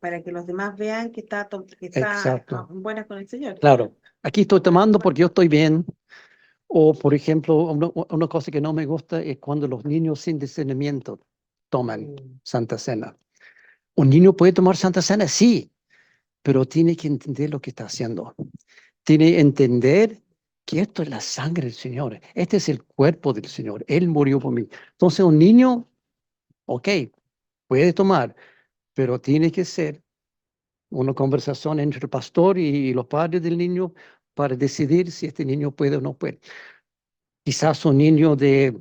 para que los demás vean que está Exacto. buena con el Señor. Claro, aquí estoy tomando porque yo estoy bien. O, por ejemplo, una cosa que no me gusta es cuando los niños sin discernimiento toman Santa Cena. ¿Un niño puede tomar Santa Cena? Sí, pero tiene que entender lo que está haciendo. Tiene que entender que esto es la sangre del Señor. Este es el cuerpo del Señor. Él murió por mí. Entonces, un niño, ok, puede tomar, pero tiene que ser una conversación entre el pastor y los padres del niño para decidir si este niño puede o no puede. Quizás un niño de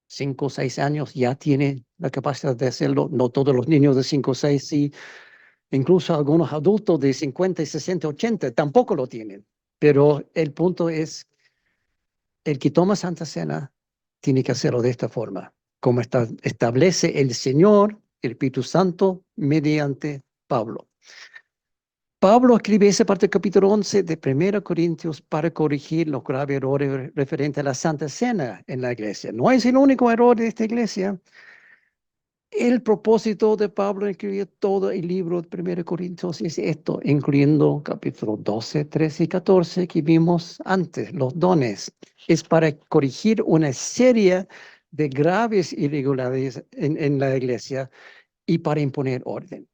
5 o 6 años ya tiene la capacidad de hacerlo. No todos los niños de 5 o 6 sí. Incluso algunos adultos de 50, 60, 80 tampoco lo tienen. Pero el punto es, el que toma Santa Cena tiene que hacerlo de esta forma, como establece el Señor, el Espíritu Santo, mediante Pablo. Pablo escribe esa parte del capítulo 11 de 1 Corintios para corregir los graves errores referentes a la Santa Cena en la iglesia. No es el único error de esta iglesia. El propósito de Pablo en escribir todo el libro de 1 Corintios es esto, incluyendo capítulo 12, 13 y 14 que vimos antes, los dones. Es para corregir una serie de graves irregularidades en la iglesia y para imponer orden.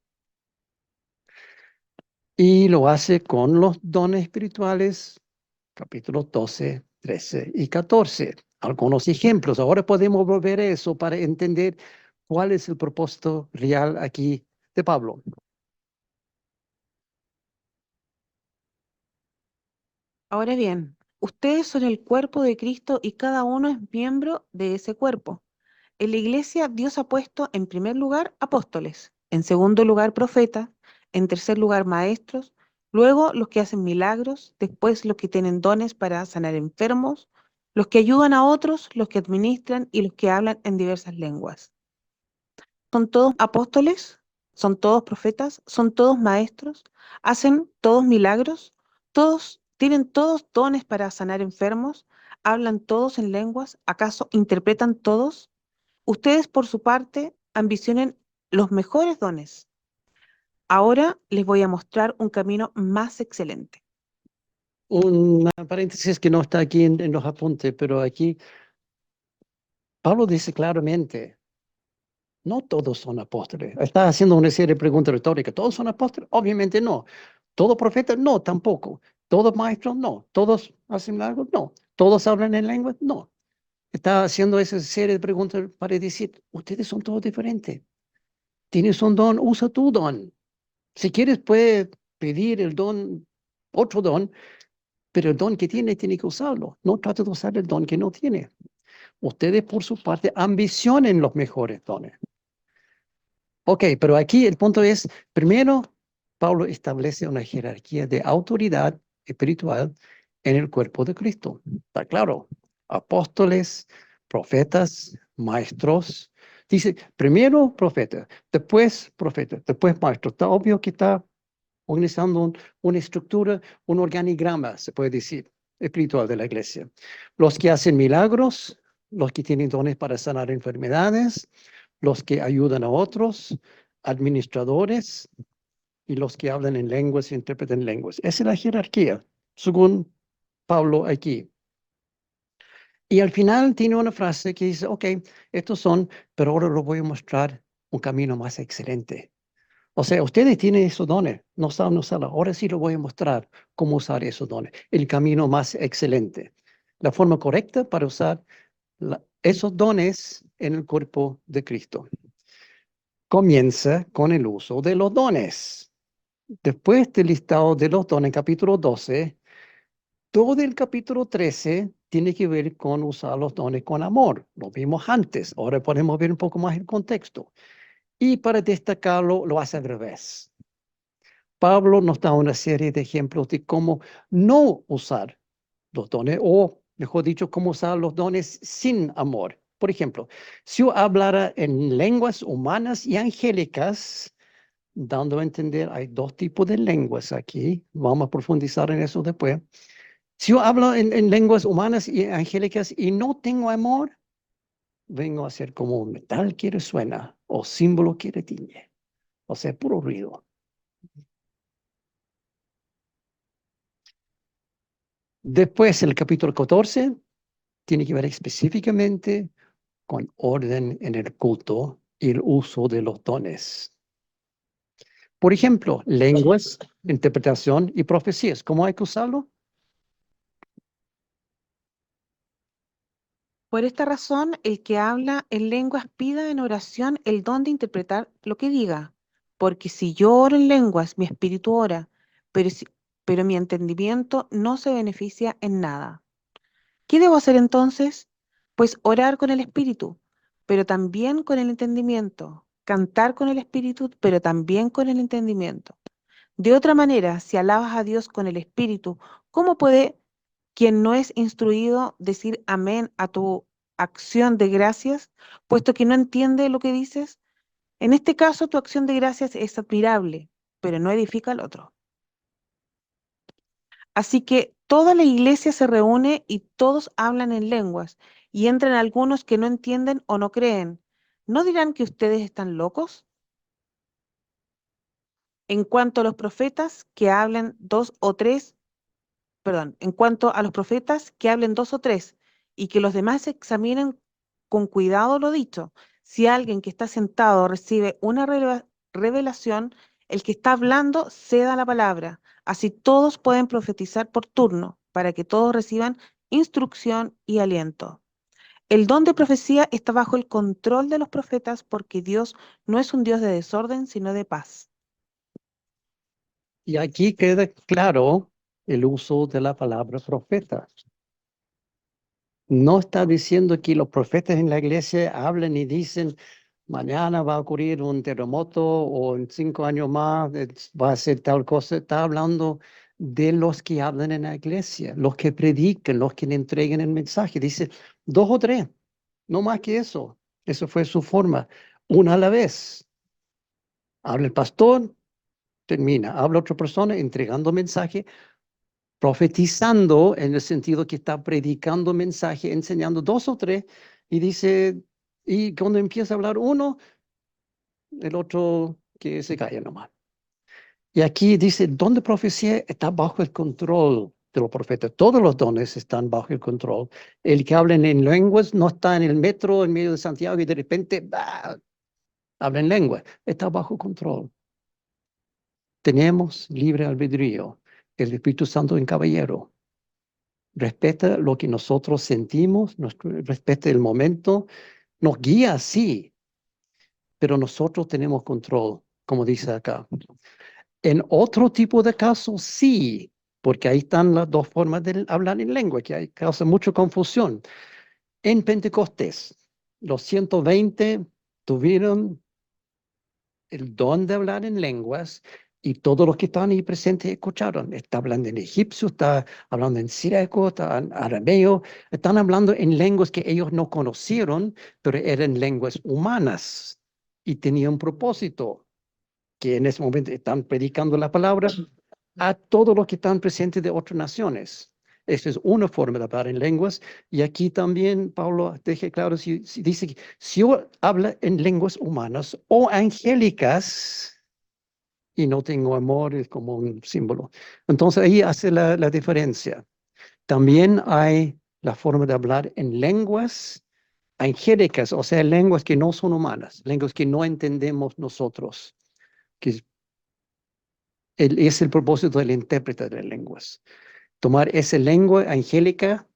Y lo hace con los dones espirituales, capítulos 12, 13 y 14. Algunos ejemplos. Ahora podemos volver a eso para entender cuál es el propósito real aquí de Pablo. Ahora bien, ustedes son el cuerpo de Cristo y cada uno es miembro de ese cuerpo. En la iglesia Dios ha puesto en primer lugar apóstoles, en segundo lugar profetas, en tercer lugar maestros, luego los que hacen milagros, después los que tienen dones para sanar enfermos, los que ayudan a otros, los que administran y los que hablan en diversas lenguas. ¿Son todos apóstoles? ¿Son todos profetas? ¿Son todos maestros? ¿Hacen todos milagros? ¿Todos tienen todos dones para sanar enfermos? ¿Hablan todos en lenguas? ¿Acaso interpretan todos? Ustedes, por su parte, ambicionen los mejores dones. Ahora les voy a mostrar un camino más excelente. Un paréntesis que no está aquí en los apuntes, pero aquí Pablo dice claramente, no todos son apóstoles. Está haciendo una serie de preguntas retóricas. ¿Todos son apóstoles? Obviamente no. ¿Todos profetas? No, tampoco. ¿Todos maestros? No. ¿Todos hacen algo? No. ¿Todos hablan en lengua? No. Está haciendo esa serie de preguntas para decir, ustedes son todos diferentes. Tienes un don, usa tu don. Si quieres, puedes pedir el don, otro don, pero el don que tiene que usarlo. No trate de usar el don que no tiene. Ustedes, por su parte, ambicionen los mejores dones. Ok, pero aquí el punto es, primero, Pablo establece una jerarquía de autoridad espiritual en el cuerpo de Cristo. Está claro, apóstoles, profetas, maestros. Dice, primero profeta, después maestro. Está obvio que está organizando una estructura, un organigrama, se puede decir. espiritual de la iglesia. Los que hacen milagros, los que tienen dones para sanar enfermedades, los que ayudan a otros, administradores y los que hablan en lenguas e interpretan lenguas. Esa es la jerarquía, según Pablo aquí. Y al final tiene una frase que dice, ok, estos son, pero ahora les voy a mostrar un camino más excelente. O sea, ustedes tienen esos dones, no saben usarlos. Ahora sí les voy a mostrar cómo usar esos dones, el camino más excelente. La forma correcta para usar esos dones en el cuerpo de Cristo. Comienza con el uso de los dones. Después del listado de los dones, capítulo 12, todo el capítulo 13 tiene que ver con usar los dones con amor. Lo vimos antes, ahora podemos ver un poco más el contexto. Y para destacarlo, lo hace al revés. Pablo nos da una serie de ejemplos de cómo no usar los dones, o mejor dicho, cómo usar los dones sin amor. Por ejemplo, si yo hablara en lenguas humanas y angélicas, dando a entender, hay dos tipos de lenguas aquí, vamos a profundizar en eso después. Si yo hablo en lenguas humanas y angélicas y no tengo amor, vengo a ser como un metal que resuena o símbolo que retiñe. O sea, puro ruido. Después, el capítulo 14 tiene que ver específicamente con orden en el culto y el uso de los dones. Por ejemplo, lenguas, interpretación y profecías. ¿Cómo hay que usarlo? Por esta razón, el que habla en lenguas pida en oración el don de interpretar lo que diga. Porque si yo oro en lenguas, mi espíritu ora, pero, pero mi entendimiento no se beneficia en nada. ¿Qué debo hacer entonces? Pues orar con el espíritu, pero también con el entendimiento. Cantar con el espíritu, pero también con el entendimiento. De otra manera, si alabas a Dios con el espíritu, ¿cómo puede quien no es instruido decir amén a tu acción de gracias, puesto que no entiende lo que dices? En este caso, tu acción de gracias es admirable, pero no edifica al otro. Así que toda la iglesia se reúne y todos hablan en lenguas, y entran algunos que no entienden o no creen. ¿No dirán que ustedes están locos? En cuanto a los profetas que hablan dos o tres, perdón, en cuanto a los profetas que hablen dos o tres, y que los demás examinen con cuidado lo dicho. Si alguien que está sentado recibe una revelación, el que está hablando ceda la palabra. Así todos pueden profetizar por turno, para que todos reciban instrucción y aliento. El don de profecía está bajo el control de los profetas, porque Dios no es un Dios de desorden, sino de paz. Y aquí queda claro el uso de la palabra profeta. No está diciendo que los profetas en la iglesia hablen y dicen, mañana va a ocurrir un terremoto o en 5 años más va a ser tal cosa. Está hablando de los que hablan en la iglesia, los que predican, los que le entreguen el mensaje. Dice 2 o 3, no más que eso. Eso fue su forma, una a la vez. Habla el pastor, termina. Habla otra persona entregando mensaje, profetizando en el sentido que está predicando mensaje, enseñando 2 o 3, y dice, y cuando empieza a hablar uno, el otro que se calla nomás. Y aquí dice, don de profecía está bajo el control de los profetas. Todos los dones están bajo el control. El que habla en lenguas no está en el metro en medio de Santiago y de repente ¡bah! Habla en lengua. Está bajo control. Tenemos libre albedrío. El Espíritu Santo en caballero. Respeta lo que nosotros sentimos, respeta el momento, nos guía, sí, pero nosotros tenemos control, como dice acá. En otro tipo de casos, sí, porque ahí están las dos formas de hablar en lengua, que hay, causa mucha confusión. En Pentecostés, los 120 tuvieron el don de hablar en lenguas y todos los que estaban ahí presentes escucharon. Está hablando en egipcio, está hablando en siríaco, está en arameo, están hablando en lenguas que ellos no conocieron, pero eran lenguas humanas y tenían un propósito, que en ese momento están predicando la palabra a todos los que están presentes de otras naciones. Esa es una forma de hablar en lenguas. Y aquí también Pablo deja claro, si dice que si yo hablo en lenguas humanas o angélicas y no tengo amor, es como un símbolo. Entonces ahí hace la diferencia. También hay la forma de hablar en lenguas angélicas, o sea, lenguas que no son humanas, lenguas que no entendemos nosotros, que es el propósito del intérprete de lenguas. Tomar esa lengua angélica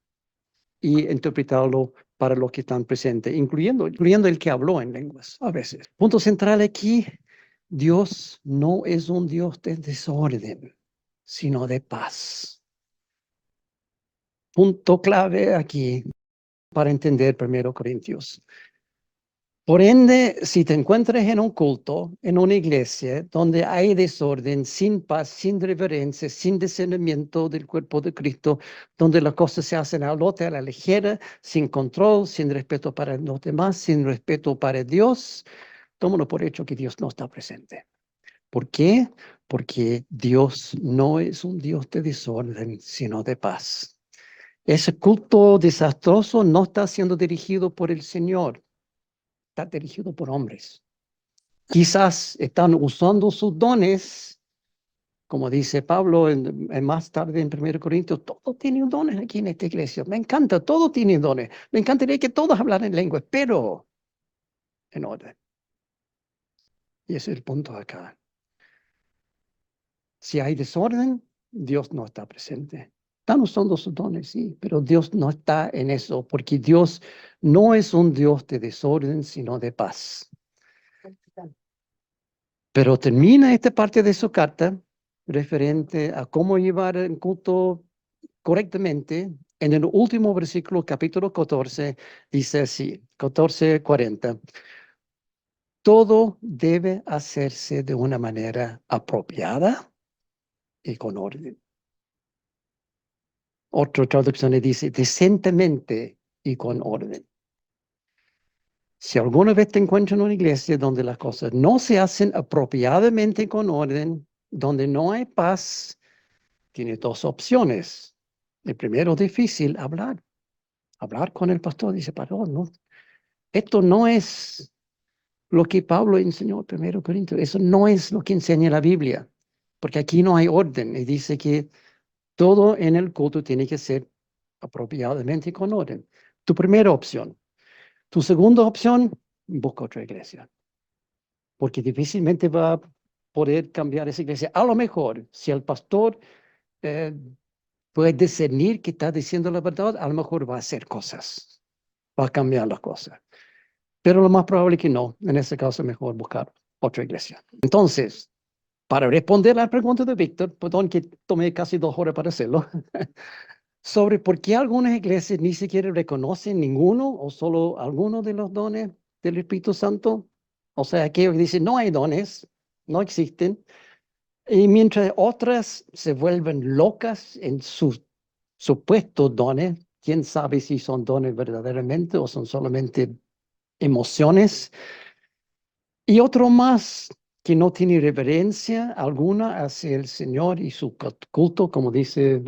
y interpretarlo para los que están presentes, incluyendo el que habló en lenguas a veces. Punto central aquí, Dios no es un Dios de desorden, sino de paz. Punto clave aquí para entender 1 Corintios. Por ende, si te encuentras en un culto, en una iglesia, donde hay desorden, sin paz, sin reverencia, sin discernimiento del cuerpo de Cristo, donde las cosas se hacen a lote, a la ligera, sin control, sin respeto para los demás, sin respeto para Dios, tómalo por hecho que Dios no está presente. ¿Por qué? Porque Dios no es un Dios de desorden, sino de paz. Ese culto desastroso no está siendo dirigido por el Señor. Está dirigido por hombres. Quizás están usando sus dones, como dice Pablo más tarde en 1 Corintios, todos tienen dones aquí en esta iglesia. Me encanta, todos tienen dones. Me encantaría que todos hablaran lenguas, pero en orden. Y ese es el punto acá. Si hay desorden, Dios no está presente. Están usando sus dones, sí, pero Dios no está en eso, porque Dios no es un Dios de desorden, sino de paz. Pero termina esta parte de su carta referente a cómo llevar el culto correctamente. En el último versículo, capítulo 14, dice así, 14:40. Todo debe hacerse de una manera apropiada y con orden. Otra traducción le dice decentemente y con orden. Si alguna vez te encuentras en una iglesia donde las cosas no se hacen apropiadamente con orden, donde no hay paz, tiene dos opciones. El primero, difícil, hablar. Hablar con el pastor. Dice, perdón, no, esto no es lo que Pablo enseñó en 1 Corintios. Eso no es lo que enseña la Biblia. Porque aquí no hay orden. Y dice que todo en el culto tiene que ser apropiadamente con orden. Tu primera opción. Tu segunda opción, busca otra iglesia. Porque difícilmente va a poder cambiar esa iglesia. A lo mejor, si el pastor puede discernir que está diciendo la verdad, a lo mejor va a hacer cosas, va a cambiar las cosas. Pero lo más probable es que no. En ese caso, mejor buscar otra iglesia. Entonces, para responder a la pregunta de Víctor, perdón que tomé casi 2 horas para hacerlo, sobre por qué algunas iglesias ni siquiera reconocen ninguno o solo algunos de los dones del Espíritu Santo. O sea, aquellos que dicen no hay dones, no existen. Y mientras otras se vuelven locas en sus supuestos dones, quién sabe si son dones verdaderamente o son solamente emociones. Y otro más que no tiene reverencia alguna hacia el Señor y su culto, como dice,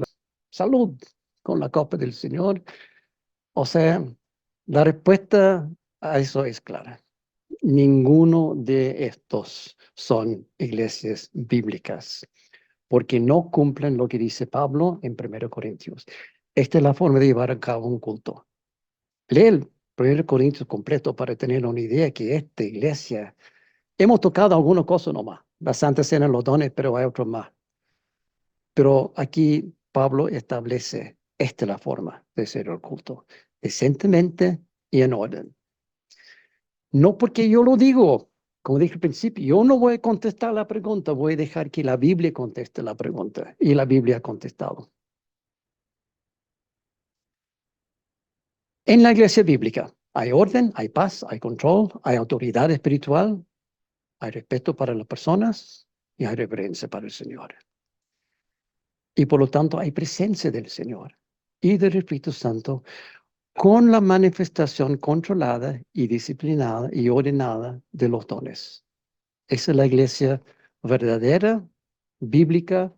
salud con la copa del Señor. O sea, la respuesta a eso es clara. Ninguno de estos son iglesias bíblicas, porque no cumplen lo que dice Pablo en 1 Corintios. Esta es la forma de llevar a cabo un culto. Lee el 1 Corintios completo para tener una idea que esta iglesia, hemos tocado algunas cosas nomás. La Santa Cena, los dones, pero hay otros más. Pero aquí Pablo establece, esta es la forma de hacer el culto, decentemente y en orden. No porque yo lo digo, como dije al principio, yo no voy a contestar la pregunta, voy a dejar que la Biblia conteste la pregunta. Y la Biblia ha contestado. En la iglesia bíblica hay orden, hay paz, hay control, hay autoridad espiritual, hay respeto para las personas y hay reverencia para el Señor. Y por lo tanto hay presencia del Señor y del Espíritu Santo con la manifestación controlada y disciplinada y ordenada de los dones. Esa es la iglesia verdadera, bíblica,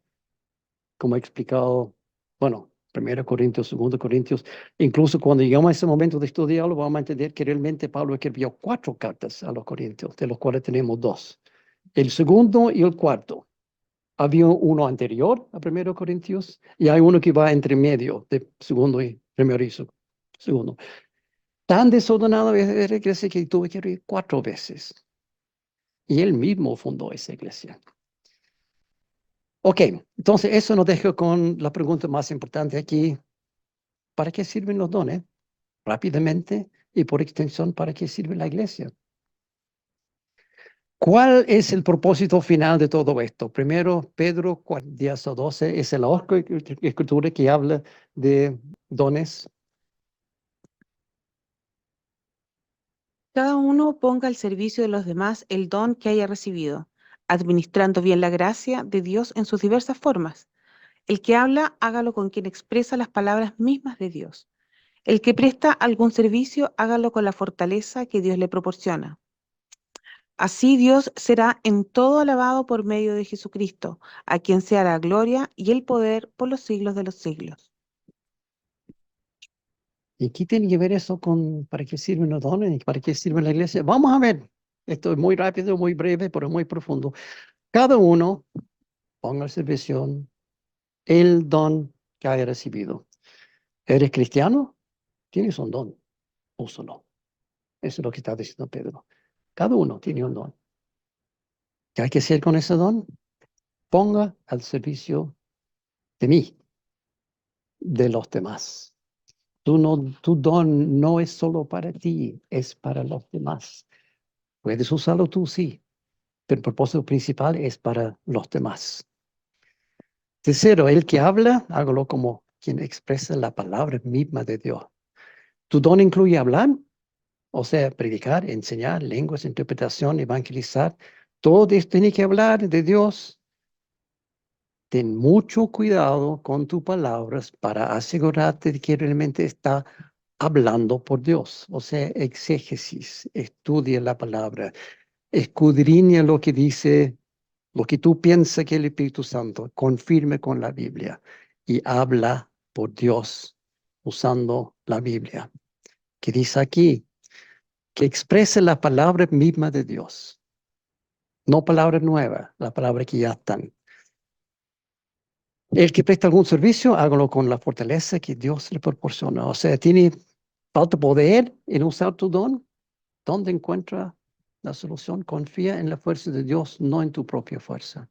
como he explicado, bueno, Primero Corintios, Segundo Corintios. Incluso cuando llegamos a ese momento de estudiarlo, vamos a entender que realmente Pablo escribió 4 cartas a los Corintios, de los cuales tenemos 2. El segundo y el cuarto. Había uno anterior a Primero Corintios y hay uno que va entre medio de segundo y primero y segundo. Tan desordenado es la iglesia que tuve que ir 4 veces. Y él mismo fundó esa iglesia. Ok, entonces eso nos deja con la pregunta más importante aquí. ¿Para qué sirven los dones? Rápidamente y por extensión, ¿para qué sirve la iglesia? ¿Cuál es el propósito final de todo esto? Primero, Pedro 4:10-12 es la otra escritura que habla de dones. Cada uno ponga al servicio de los demás el don que haya recibido, administrando bien la gracia de Dios en sus diversas formas. El que habla, hágalo con quien expresa las palabras mismas de Dios. El que presta algún servicio, hágalo con la fortaleza que Dios le proporciona. Así Dios será en todo alabado por medio de Jesucristo, a quien sea la gloria y el poder por los siglos de los siglos. ¿Y qué tiene que ver eso con para qué sirven los dones? ¿Para qué sirve la iglesia? Vamos a ver. Esto es muy rápido, muy breve, pero muy profundo. Cada uno ponga al servicio el don que haya recibido. ¿Eres cristiano? Tienes un don. Úsalo. Eso es lo que está diciendo Pedro. Cada uno tiene un don. ¿Qué hay que hacer con ese don? Ponga al servicio de mí, de los demás. Tu don no es solo para ti, es para los demás. Puedes usarlo tú, sí, pero el propósito principal es para los demás. Tercero, el que habla, hágalo como quien expresa la palabra misma de Dios. ¿Tu don incluye hablar? O sea, predicar, enseñar, lenguas, interpretación, evangelizar. Todo esto tiene que hablar de Dios. Ten mucho cuidado con tus palabras para asegurarte de que realmente está hablando por Dios. O sea, exégesis, estudia la palabra, escudriña lo que dice, lo que tú piensas que el Espíritu Santo, confirme con la Biblia y habla por Dios usando la Biblia. Que dice aquí, que exprese la palabra misma de Dios. No palabra nueva, la palabra que ya están. El que presta algún servicio, hágalo con la fortaleza que Dios le proporciona. O sea, tiene falta poder en usar tu don. ¿Dónde encuentra la solución? Confía en la fuerza de Dios, no en tu propia fuerza.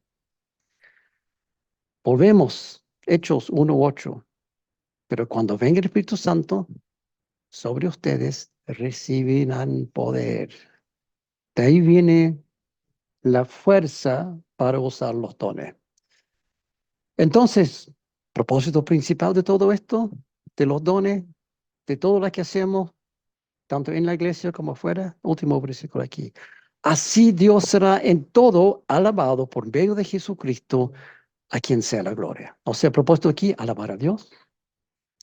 Volvemos, Hechos 1:8. Pero cuando venga el Espíritu Santo sobre ustedes, recibirán poder. De ahí viene la fuerza para usar los dones. Entonces, propósito principal de todo esto, de los dones, de todo lo que hacemos, tanto en la iglesia como afuera, último versículo aquí. Así Dios será en todo alabado por medio de Jesucristo, a quien sea la gloria. O sea, el propósito aquí, alabar a Dios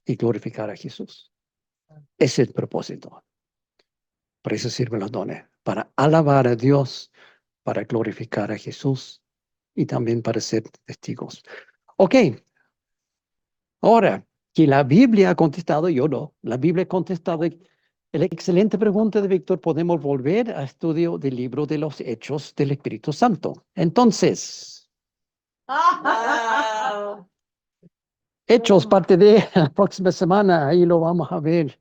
y glorificar a Jesús. Ese es el propósito. Por eso sirven los dones, para alabar a Dios, para glorificar a Jesús y también para ser testigos. Ok, ahora que la Biblia ha contestado, yo no, la Biblia ha contestado la excelente pregunta de Víctor, podemos volver a estudio del libro de los Hechos del Espíritu Santo. Entonces, Wow. Hechos, parte de la próxima semana, ahí lo vamos a ver.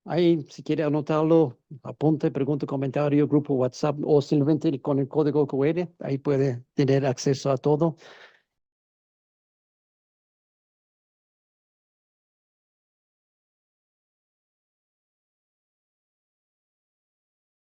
Ahí, si quiere anotarlo, apunte, pregunta, comentario, grupo WhatsApp o simplemente con el código QR, ahí puede tener acceso a todo.